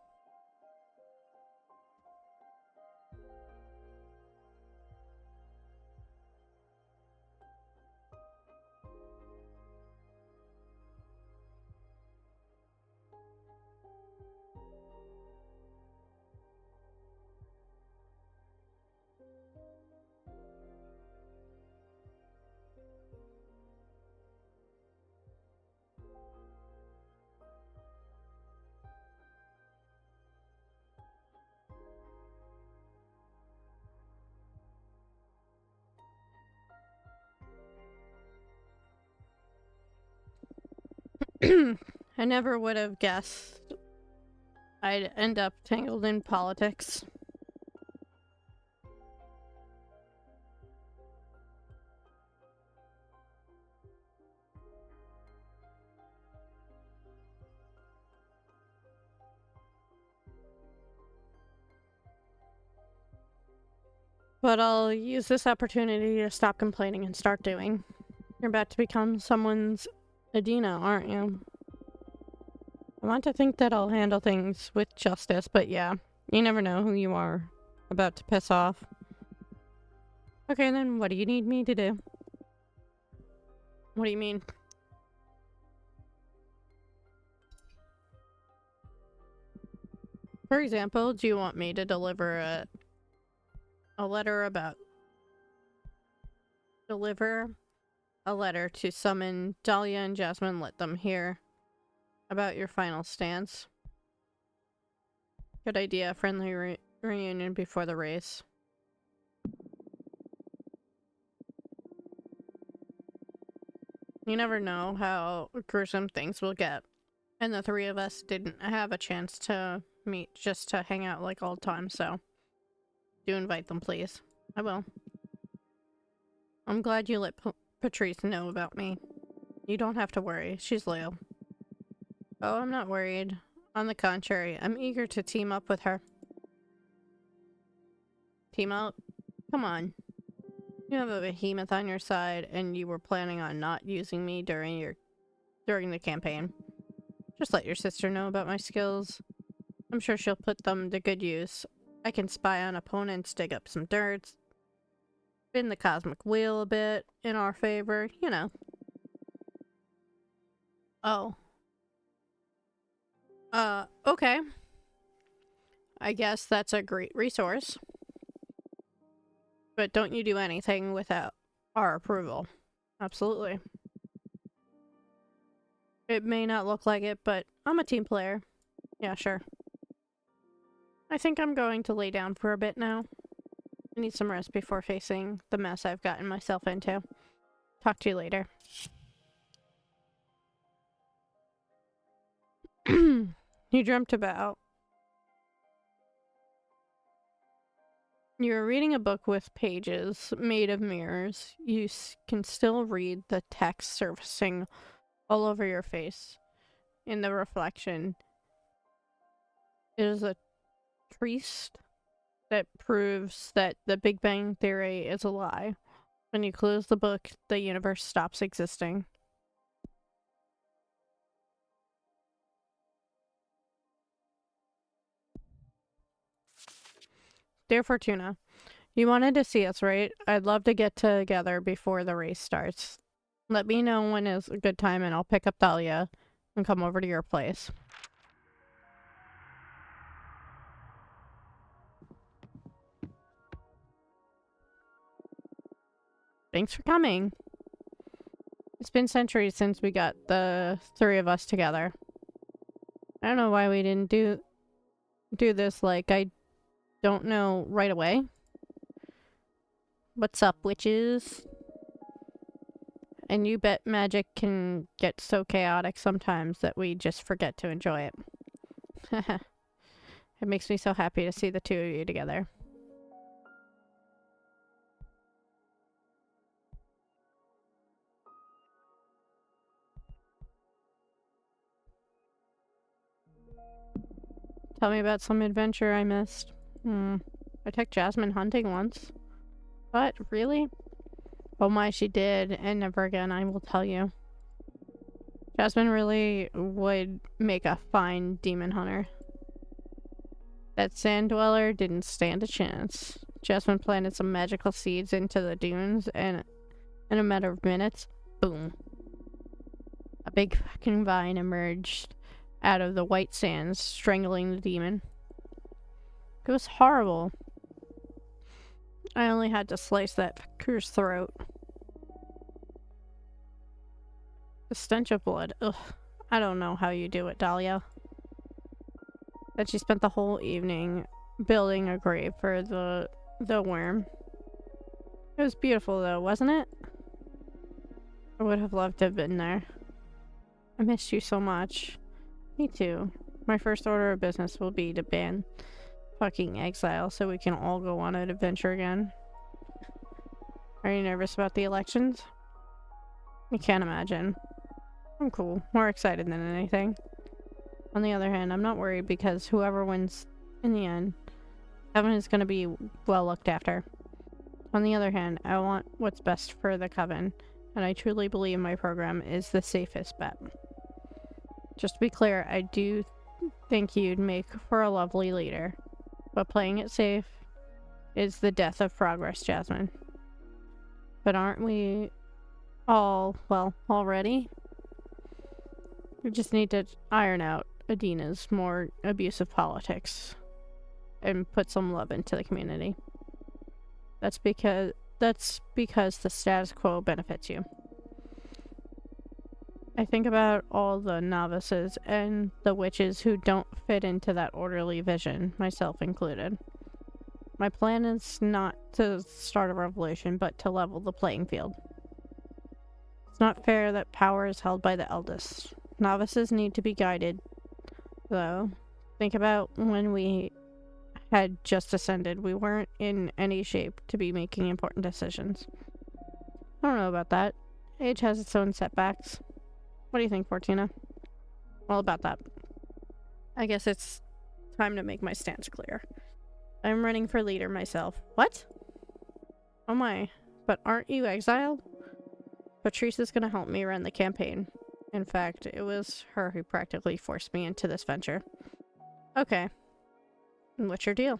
I never would have guessed I'd end up tangled in politics. But I'll use this opportunity to stop complaining and start doing. You're about to become someone's Adina, aren't you? I want to think that I'll handle things with justice, but yeah, you never know who you are about to piss off. Okay, then what do you need me to do? What do you mean? For example, do you want me to deliver a letter to summon Dahlia and Jasmine, let them hear about your final stance? Good idea. Friendly reunion before the race. You never know how gruesome things will get. And the three of us didn't have a chance to meet just to hang out like all the time, so do invite them, please. I will. I'm glad you let Patrice know about me. You don't have to worry. She's loyal. Oh, I'm not worried. On the contrary, I'm eager to team up with her. Team up? Come on. You have a behemoth on your side, and you were planning on not using me during the campaign. Just let your sister know about my skills. I'm sure she'll put them to good use. I can spy on opponents, dig up some dirt, spin the cosmic wheel a bit in our favor, you know. Oh. Okay. I guess that's a great resource. But don't you do anything without our approval. Absolutely. It may not look like it, but I'm a team player. Yeah, sure. I think I'm going to lay down for a bit now. I need some rest before facing the mess I've gotten myself into. Talk to you later. You dreamt about... You were reading a book with pages made of mirrors. You can still read the text surfacing all over your face. In the reflection, it is a priest that proves that the Big Bang Theory is a lie. When you close the book, the universe stops existing. Dear Fortuna, you wanted to see us, right? I'd love to get together before the race starts. Let me know when is a good time and I'll pick up Dahlia and come over to your place. Thanks for coming. It's been centuries since we got the three of us together. I don't know why we didn't do this, like, I don't know right away. What's up, witches? And you bet magic can get so chaotic sometimes that we just forget to enjoy it. It makes me so happy to see the two of you together. Tell me about some adventure I missed. I took Jasmine hunting once. What? Really? Oh my, she did, and never again, I will tell you. Jasmine really would make a fine demon hunter. That sand dweller didn't stand a chance. Jasmine planted some magical seeds into the dunes, and in a matter of minutes, boom. A big fucking vine emerged out of the white sands, strangling the demon. It was horrible. I only had to slice that fucker's throat. The stench of blood. Ugh. I don't know how you do it, Dahlia. That she spent the whole evening building a grave for the worm. It was beautiful though, wasn't it? I would have loved to have been there. I missed you so much. Me too. My first order of business will be to ban fucking exile so we can all go on an adventure again. Are you nervous about the elections? I can't imagine. I'm cool. More excited than anything. On the other hand, I'm not worried because whoever wins in the end, Coven is going to be well looked after. On the other hand, I want what's best for the Coven, and I truly believe my program is the safest bet. Just to be clear, I do think you'd make for a lovely leader, but playing it safe is the death of progress, Jasmine. But aren't we all, well, already? We just need to iron out Adina's more abusive politics and put some love into the community. That's because the status quo benefits you. I think about all the novices and the witches who don't fit into that orderly vision, myself included. My plan is not to start a revolution, but to level the playing field. Not fair that power is held by the eldest. Novices need to be guided, though. Think about when we had just ascended. We weren't in any shape to be making important decisions. I don't know about that. Age has its own setbacks. What do you think, Fortuna? All about that. I guess it's time to make my stance clear. I'm running for leader myself. What? Oh my, but aren't you exiled? Patrice is gonna help me run the campaign. In fact, it was her who practically forced me into this venture. Okay. And what's your deal?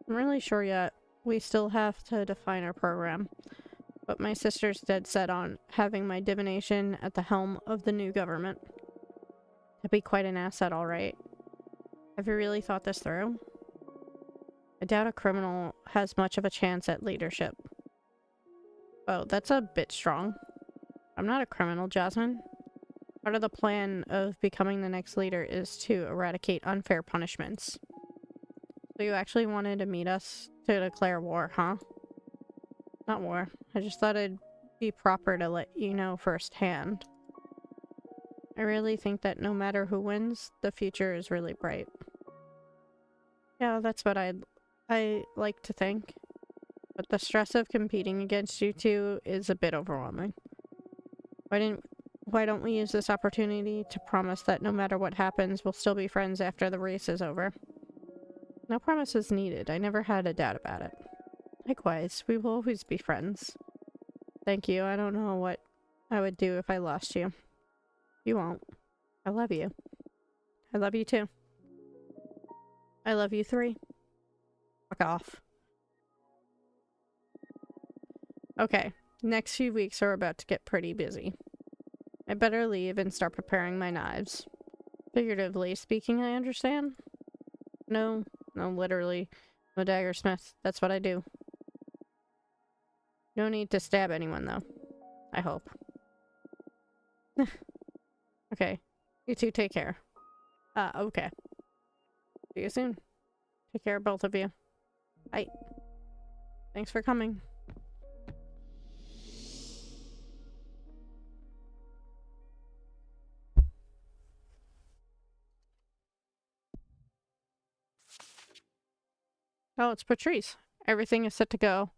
I'm really sure yet. We still have to define our program. But my sister's dead set on having my divination at the helm of the new government. That'd be quite an asset, alright. Have you really thought this through? I doubt a criminal has much of a chance at leadership. Oh, that's a bit strong. I'm not a criminal, Jasmine. Part of the plan of becoming the next leader is to eradicate unfair punishments. So you actually wanted to meet us to declare war, huh? Not war. I just thought it'd be proper to let you know firsthand. I really think that no matter who wins, the future is really bright. Yeah, that's what I like to think. But the stress of competing against you two is a bit overwhelming. Why don't we use this opportunity to promise that no matter what happens, we'll still be friends after the race is over? No promises needed. I never had a doubt about it. Likewise, we will always be friends. Thank you. I don't know what I would do if I lost you. You won't. I love you. I love you too. I love you 3. Fuck off. Okay, next few weeks are about to get pretty busy. I better leave and start preparing my knives. Figuratively speaking, I understand? No, literally. I'm a daggersmith. That's what I do. No need to stab anyone, though. I hope. Okay, you two take care. Okay. See you soon. Take care, both of you. Bye. Thanks for coming. Oh, it's Patrice. Everything is set to go.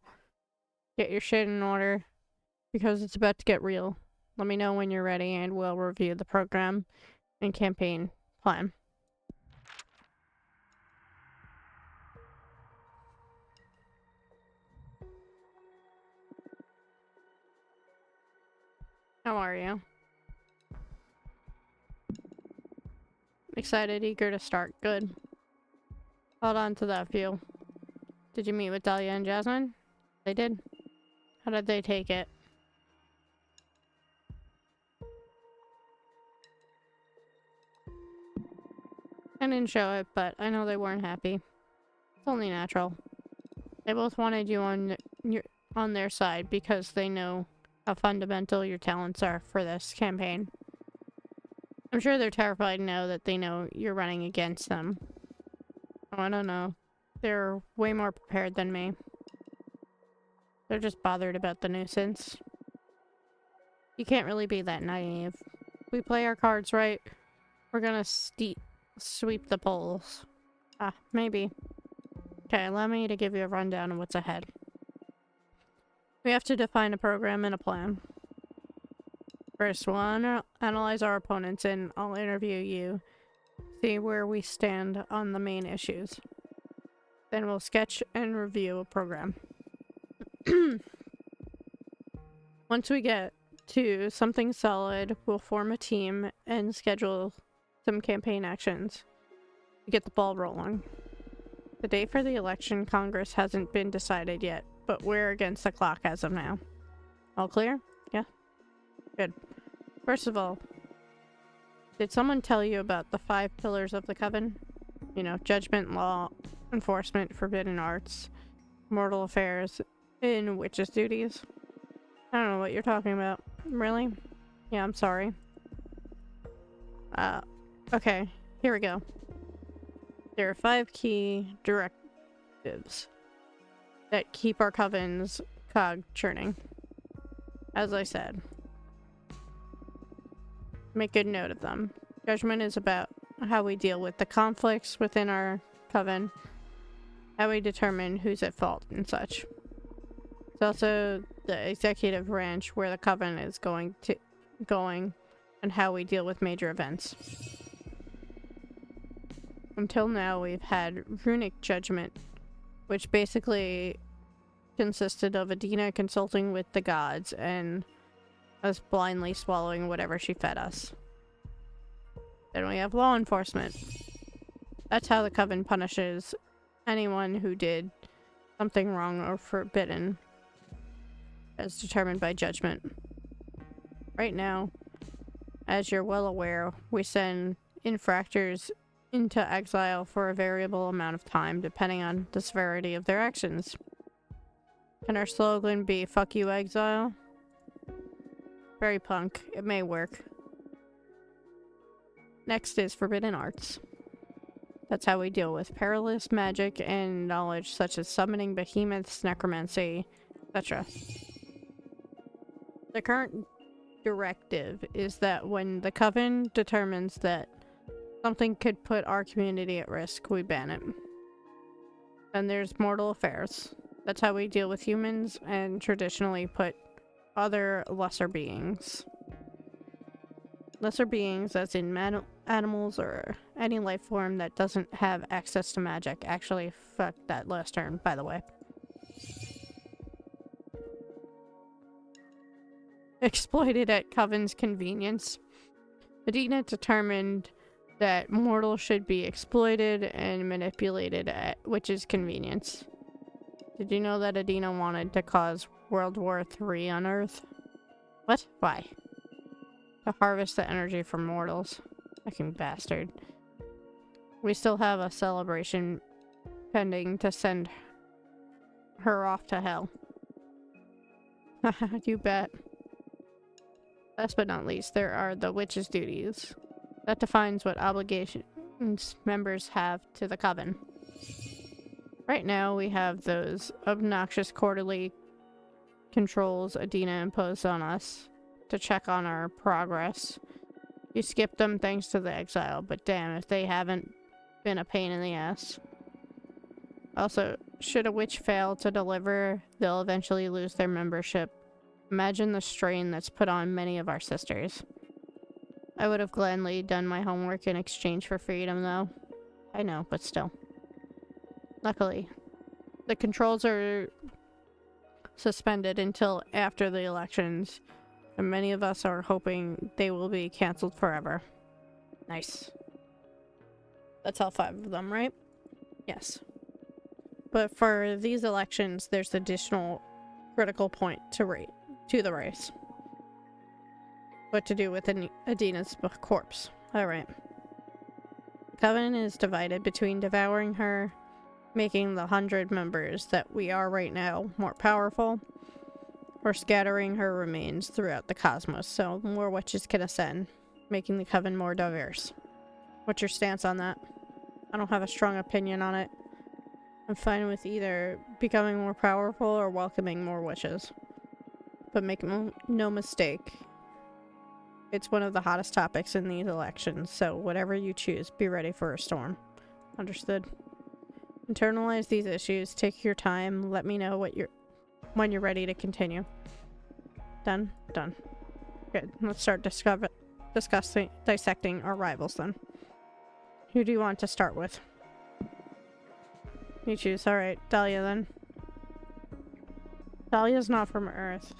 Get your shit in order, because it's about to get real. Let me know when you're ready, and we'll review the program and campaign plan. How are you? Excited, eager to start. Good. Hold on to that view. Did you meet with Dahlia and Jasmine? They did. How did they take it? I didn't show it, but I know they weren't happy. It's only natural. They both wanted you on their side because they know how fundamental your talents are for this campaign. I'm sure they're terrified now that they know you're running against them. Oh, I don't know. They're way more prepared than me. They're just bothered about the nuisance. You can't really be that naive. If we play our cards right, we're gonna sweep the polls. Ah, maybe. Okay, allow me to give you a rundown of what's ahead. We have to define a program and a plan. First, we'll analyze our opponents and I'll interview you, see where we stand on the main issues. Then we'll sketch and review a program. Once we get to something solid, we'll form a team and schedule some campaign actions to get the ball rolling. The date for the election Congress hasn't been decided yet, but we're against the clock as of now. All clear? Yeah? Good. First of all, did someone tell you about the 5 pillars of the coven? You know, judgment, law, enforcement, forbidden arts, mortal affairs, and witches' duties? I don't know what you're talking about. Really? Yeah, I'm sorry. Okay, here we go. There are 5 key directives that keep our coven's cog churning. As I said, Make good note of them. Judgment is about how we deal with the conflicts within our coven, how we determine who's at fault and such. It's also the executive branch where the coven is going and how we deal with major events. Until now, we've had runic judgment, which basically consisted of Adina consulting with the gods and us blindly swallowing whatever she fed us. Then we have law enforcement. That's how the coven punishes anyone who did something wrong or forbidden, as determined by judgment. Right now, as you're well aware, we send infractors into exile for a variable amount of time depending on the severity of their actions. Can our slogan be "Fuck you, exile"? Very punk. It may work. Next is forbidden arts. That's how we deal with perilous magic and knowledge such as summoning behemoths, necromancy, etc. The current directive is that when the coven determines that something could put our community at risk, we ban it. Then there's mortal affairs. That's how we deal with humans and traditionally put other lesser beings. Lesser beings as in animals or any life form that doesn't have access to magic. Actually, fuck that last term, by the way. Exploited at Coven's convenience. Adina determined that mortals should be exploited and manipulated at witch's convenience. Did you know that Adina wanted to cause World War III on Earth? What? Why? To harvest the energy from mortals. Fucking bastard. We still have a celebration pending to send her off to hell. You bet. Last but not least, there are the witch's duties. That defines what obligations members have to the coven. Right now, we have those obnoxious quarterly controls Adina imposed on us to check on our progress. You skipped them thanks to the exile, but damn if they haven't been a pain in the ass. Also, should a witch fail to deliver, they'll eventually lose their membership. Imagine the strain that's put on many of our sisters. I would have gladly done my homework in exchange for freedom, though. I know, but still. Luckily, the controls are suspended until after the elections, and many of us are hoping they will be cancelled forever. Nice. That's all 5 of them, right? Yes. But for these elections, there's additional critical point to the race. What to do with Adina's corpse. Alright. Coven is divided between devouring her, making the 100 members that we are right now more powerful, or scattering her remains throughout the cosmos so more witches can ascend, making the coven more diverse. What's your stance on that? I don't have a strong opinion on it. I'm fine with either becoming more powerful or welcoming more witches. But make no mistake, it's one of the hottest topics in these elections, so whatever you choose, be ready for a storm. Understood? Internalize these issues, take your time, let me know when you're ready to continue. Done? Done. Good. Let's start dissecting our rivals then. Who do you want to start with? You choose. Alright, Dahlia then. Dahlia's not from Earth.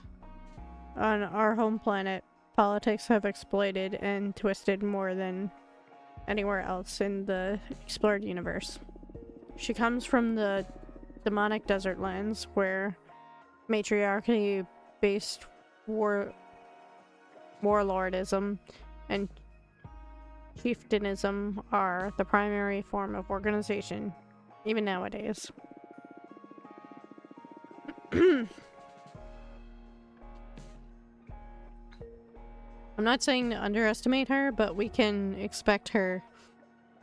On our home planet, politics have exploited and twisted more than anywhere else in the explored universe. She comes from the demonic desert lands where matriarchy-based warlordism and chieftainism are the primary form of organization, even nowadays. I'm not saying to underestimate her, but we can expect her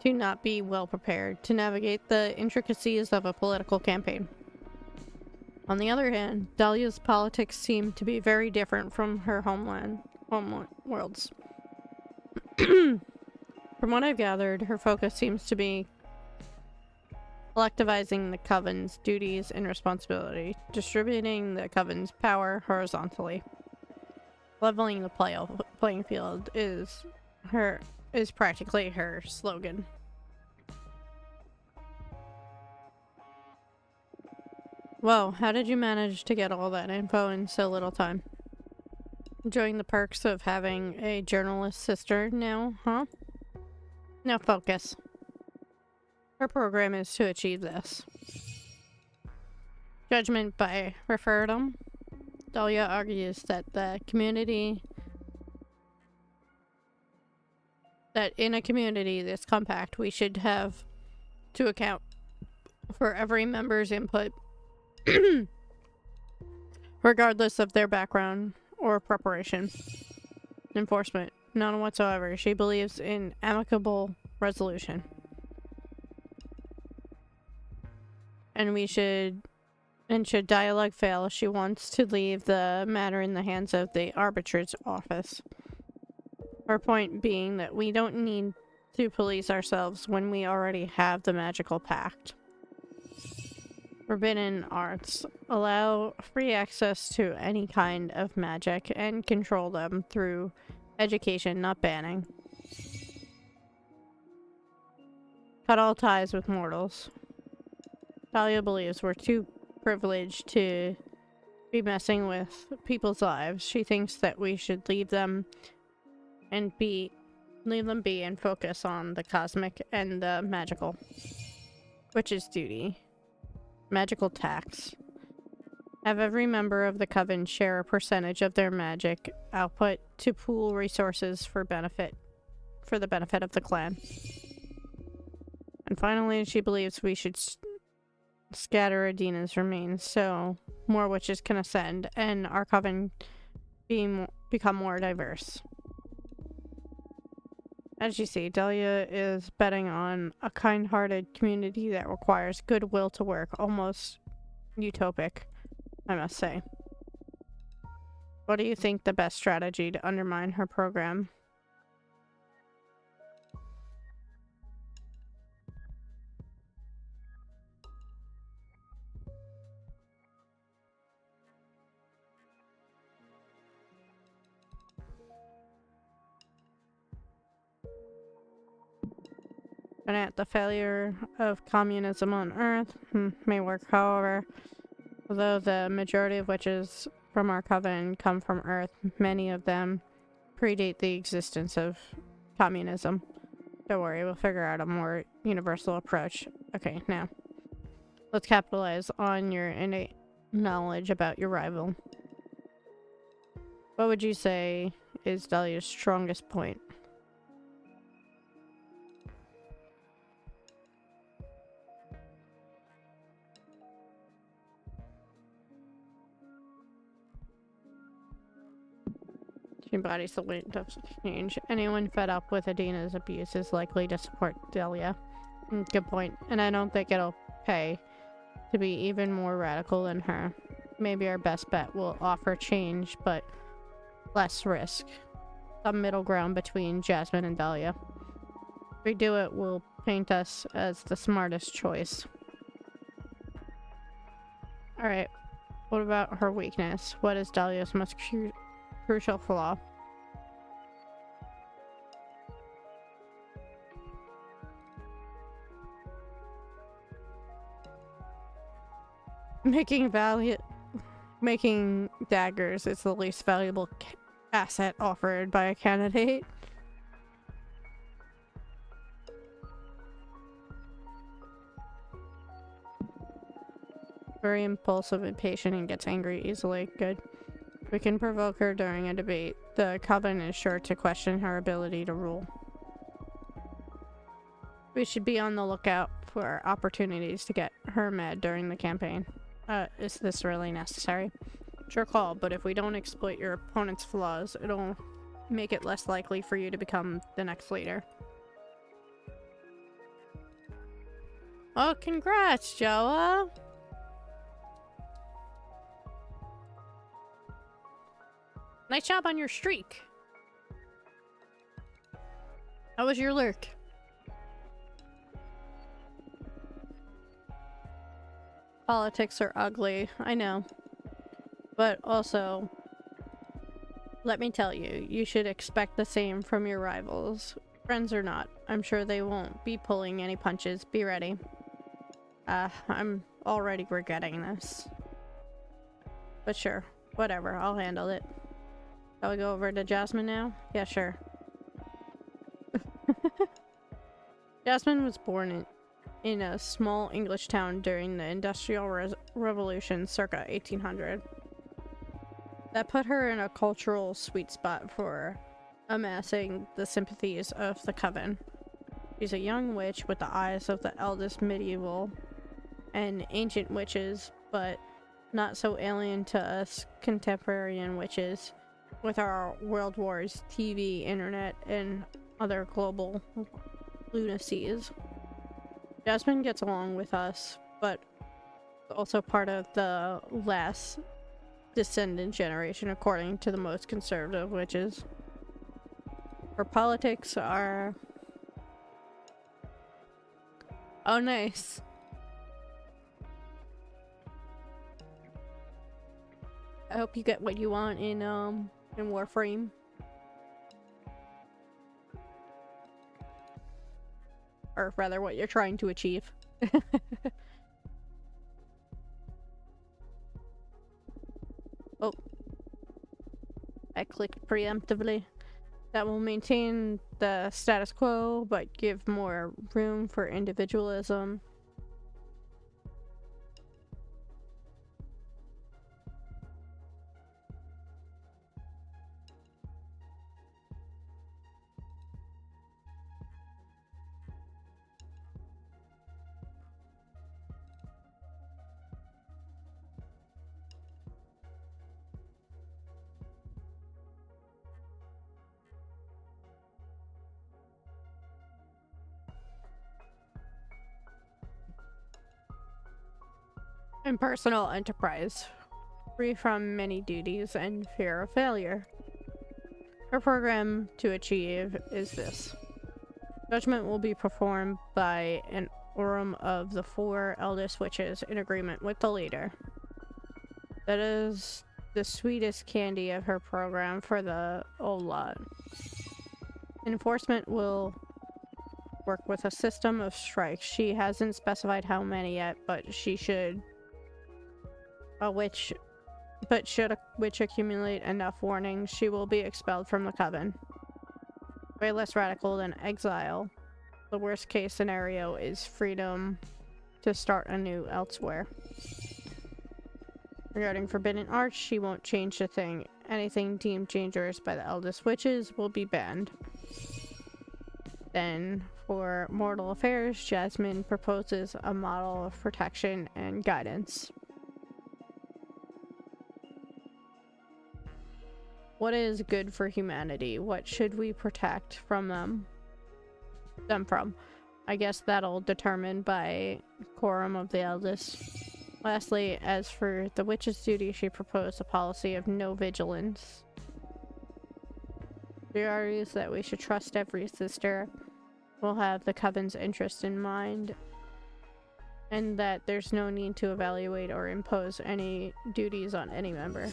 to not be well prepared to navigate the intricacies of a political campaign. On the other hand, Dahlia's politics seem to be very different from her homeworlds. From what I've gathered, her focus seems to be collectivizing the Coven's duties and responsibility, distributing the Coven's power horizontally. Leveling the playing field is practically her slogan. Whoa, how did you manage to get all that info in so little time? Enjoying the perks of having a journalist sister now, huh? Now focus. Her program is to achieve this. Judgment by referendum. Dahlia argues that in a community this compact, we should have to account for every member's input, regardless of their background or preparation. Enforcement. None whatsoever. She believes in amicable resolution. And should dialogue fail, she wants to leave the matter in the hands of the arbitrator's office. Her point being that we don't need to police ourselves when we already have the magical pact. Forbidden arts allow free access to any kind of magic and control them through education, not banning. Cut all ties with mortals. Talia believes we're too privileged to be messing with people's lives. She thinks that we should leave them be and focus on the cosmic and the magical, which is duty. Magical tax. Have every member of the coven share a percentage of their magic output to pool resources for the benefit of the clan. And finally, she believes we should scatter Adina's remains so more witches can ascend and our coven become more diverse. As you see, Dahlia is betting on a kind-hearted community that requires goodwill to work, almost utopic, I must say. What do you think the best strategy to undermine her program? And at the failure of communism on Earth may work, however. Although the majority of witches from our coven come from Earth, many of them predate the existence of communism. Don't worry, we'll figure out a more universal approach. Okay, now, let's capitalize on your innate knowledge about your rival. What would you say is Dahlia's strongest point? She embodies the wind of change. Anyone fed up with Adina's abuse is likely to support Dahlia. Good point. And I don't think it'll pay to be even more radical than her. Maybe our best bet will offer change, but less risk. Some middle ground between Jasmine and Dahlia. If we do it, we'll paint us as the smartest choice. Alright, what about her weakness? What is Dahlia's most crucial flaw? Making daggers is the least valuable asset offered by a candidate. Very impulsive, impatient, and gets angry easily. Good. We can provoke her during a debate. The Coven is sure to question her ability to rule. We should be on the lookout for opportunities to get her mad during the campaign. Is this really necessary? Sure call, but if we don't exploit your opponent's flaws, it'll make it less likely for you to become the next leader. Oh, congrats, Joa! Nice job on your streak. How was your lurk? Politics are ugly, I know. But also, let me tell you, you should expect the same from your rivals. Friends or not, I'm sure they won't be pulling any punches. Be ready. I'm already regretting this. But sure, whatever, I'll handle it. Shall we go over to Jasmine now? Yeah, sure. Jasmine was born in a small English town during the Industrial Revolution circa 1800. That put her in a cultural sweet spot for amassing the sympathies of the coven. She's a young witch with the eyes of the eldest medieval and ancient witches, but not so alien to us contemporary witches with our world wars, TV, internet, and other global lunacies. Jasmine gets along with us, but also part of the last descendant generation according to the most conservative witches. Her politics are... Oh, nice. I hope you get what you want in Warframe. Or rather, what you're trying to achieve. Oh. I clicked preemptively. That will maintain the status quo, but give more room for individualism. And personal enterprise, free from many duties and fear of failure. Her program to achieve is this. Judgment will be performed by an Aurum of the 4 eldest witches in agreement with the leader. That is the sweetest candy of her program for the old lot. Enforcement will work with a system of strikes. She hasn't specified how many yet, but she should... should a witch accumulate enough warnings, she will be expelled from the coven. Way less radical than exile. The worst case scenario is freedom to start anew elsewhere. Regarding Forbidden Arts, she won't change a thing. Anything deemed dangerous by the eldest witches will be banned. Then, for mortal affairs, Jasmine proposes a model of protection and guidance. What is good for humanity? What should we protect from them from? I guess that'll determine by quorum of the eldest. Lastly, as for the witch's duty, she proposed a policy of no vigilance. She argues that we should trust every sister will have the coven's interest in mind, and that there's no need to evaluate or impose any duties on any member.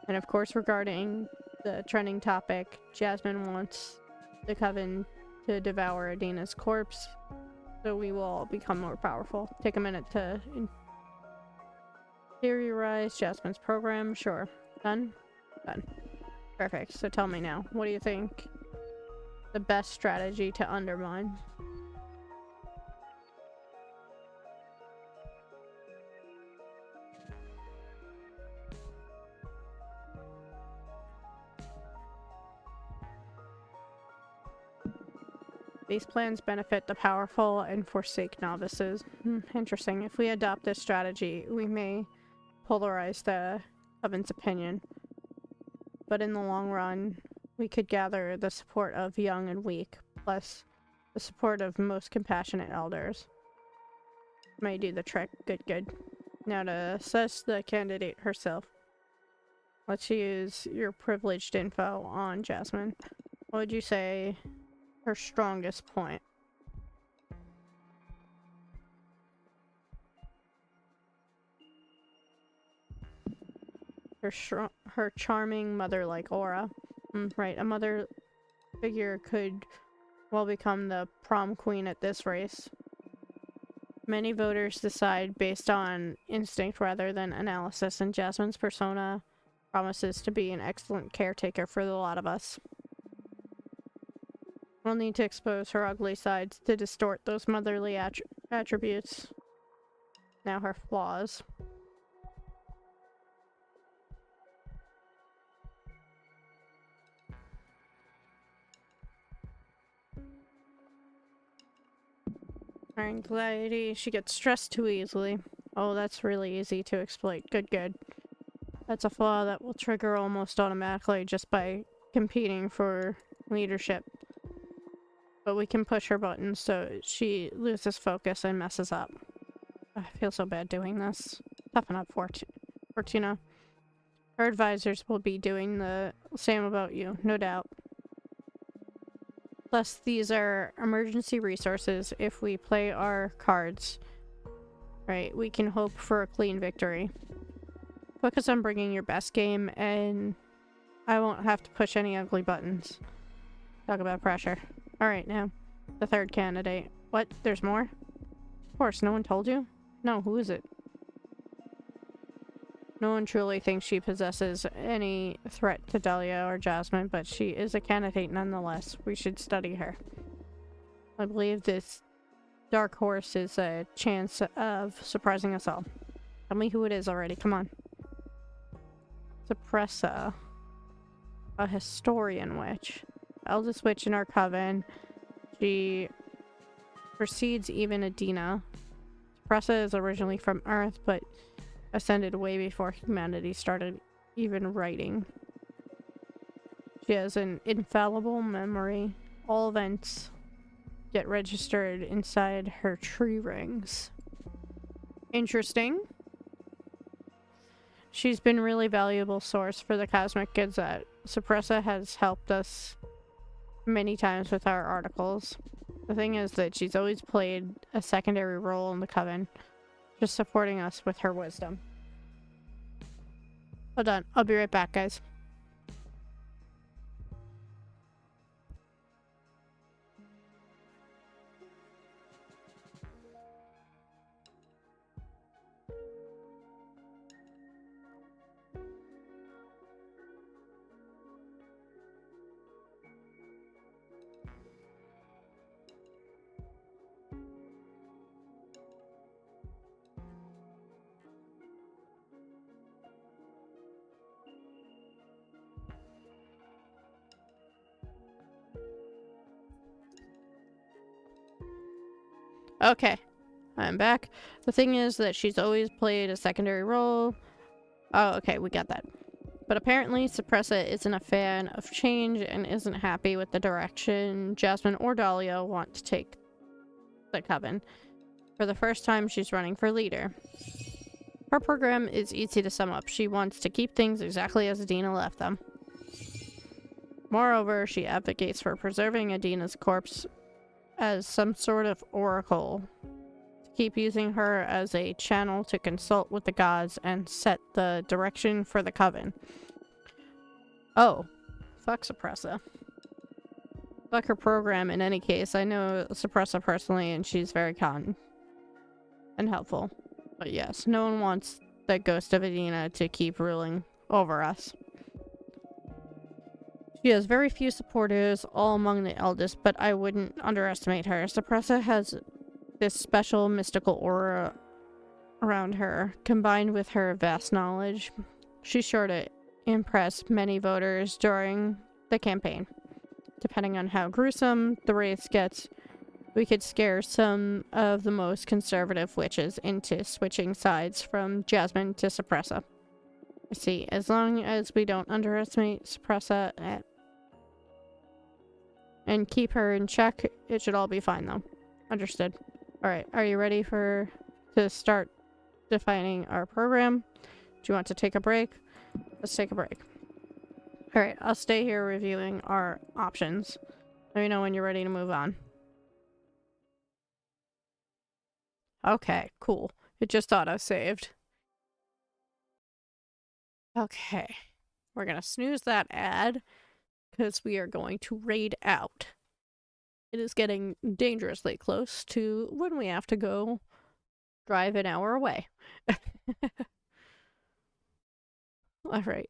And of course, regarding the trending topic, Jasmine wants the coven to devour Adina's corpse, so we will all become more powerful. Take a minute to interiorize Jasmine's program. Sure. Done? Done. Perfect. So tell me now, what do you think the best strategy to undermine? These plans benefit the powerful and forsake novices. Interesting. If we adopt this strategy, we may polarize the coven's opinion. But in the long run, we could gather the support of young and weak, plus the support of most compassionate elders. May do the trick. Good, good. Now to assess the candidate herself. Let's use your privileged info on Jasmine. What would you say her strongest point. Her charming mother-like aura. Right, a mother figure could well become the prom queen at this race. Many voters decide based on instinct rather than analysis, and Jasmine's persona promises to be an excellent caretaker for the lot of us. We'll need to expose her ugly sides to distort those motherly attributes. Now her flaws. Her anxiety, she gets stressed too easily. Oh, that's really easy to exploit. Good. That's a flaw that will trigger almost automatically just by competing for leadership. But we can push her buttons so she loses focus and messes up. I feel so bad doing this. Toughen up, Fortuna. Her advisors will be doing the same about you, no doubt. Plus, these are emergency resources. If we play our cards right, we can hope for a clean victory. Focus on bringing your best game, and I won't have to push any ugly buttons. Talk about pressure. Alright, now, the third candidate. What? There's more? Of course, no one told you? No, who is it? No one truly thinks she possesses any threat to Dahlia or Jasmine, but she is a candidate nonetheless. We should study her. I believe this dark horse is a chance of surprising us all. Tell me who it is already, come on. Suppressa. A historian witch. Eldest witch in our coven. She precedes even Adina. Suppressa is originally from Earth, but ascended way before humanity started even writing. She has an infallible memory. All events get registered inside her tree rings. Interesting. She's been really valuable source for the Cosmic Gazette. Suppressa has helped us many times with our articles. The thing is that she's always played a secondary role in the Coven, just supporting us with her wisdom. Hold on, I'll be right back, guys. Okay, I'm back. The thing is that she's always played a secondary role. Oh, okay, we got that. But apparently Suppressa isn't a fan of change and isn't happy with the direction Jasmine or Dahlia want to take the Coven. For the first time, she's running for leader. Her program is easy to sum up. She wants to keep things exactly as Adina left them. Moreover, she advocates for preserving Adina's corpse as some sort of oracle, to keep using her as a channel to consult with the gods and set the direction for the Coven. Oh, fuck Suppressa. Fuck her program in any case. I know Suppressa personally and she's very kind and helpful. But yes, no one wants the ghost of Adina to keep ruling over us. She has very few supporters, all among the eldest, but I wouldn't underestimate her. Suppressa has this special mystical aura around her, combined with her vast knowledge. She's sure to impress many voters during the campaign. Depending on how gruesome the race gets, we could scare some of the most conservative witches into switching sides from Jasmine to Suppressa. I see, as long as we don't underestimate Suppressa and keep her in check, it should all be fine though. Understood. Alright, are you ready to start defining our program? Do you want to take a break? Let's take a break. Alright, I'll stay here reviewing our options. Let me know when you're ready to move on. Okay, cool. It just auto-saved. Okay. We're gonna snooze that ad because we are going to raid out. It is getting dangerously close to when we have to go drive an hour away. All right.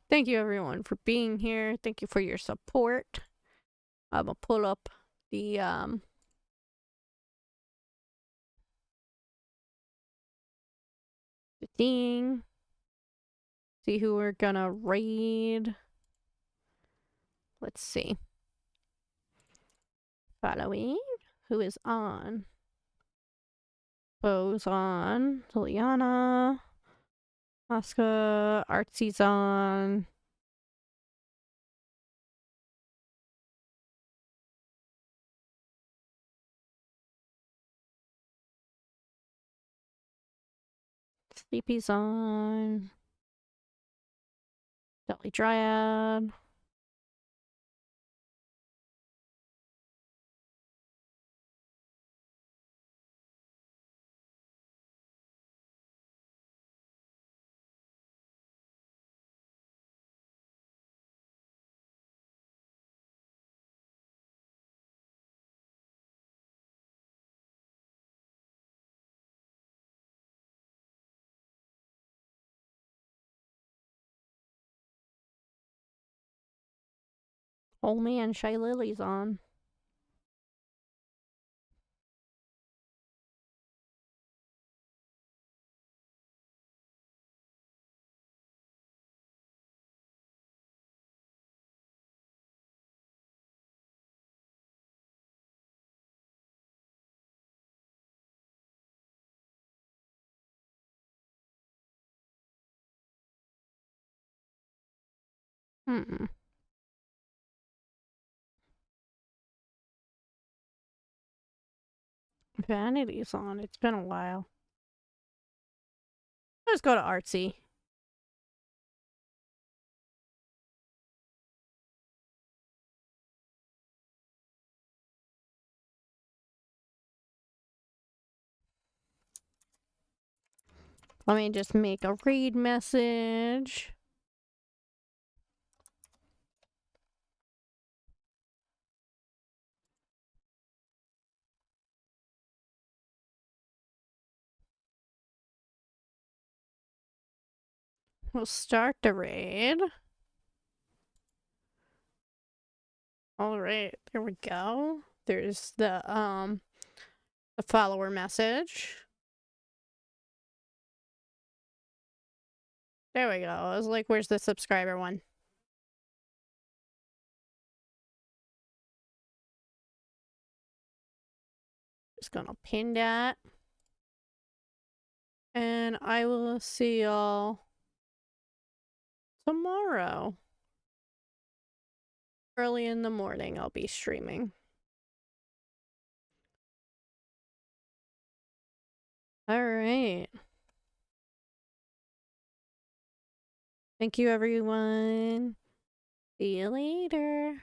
Thank you everyone for being here. Thank you for your support. I'm gonna pull up the thing. See who we're gonna raid. Let's see. Following. Who is on? Bo's on. Liliana. Asuka. Artsy's on. Sleepy's on. Deadly Dryad. Old man Shy Lily's on. Hmm. Vanity's on. It's been a while. Let's go to Artsy. Let me just make a read message. We'll start the raid. All right, there we go. There's the follower message. There we go. I was like, where's the subscriber one? Just gonna pin that. And I will see y'all tomorrow. Early in the morning, I'll be streaming. All right. Thank you, everyone. See you later.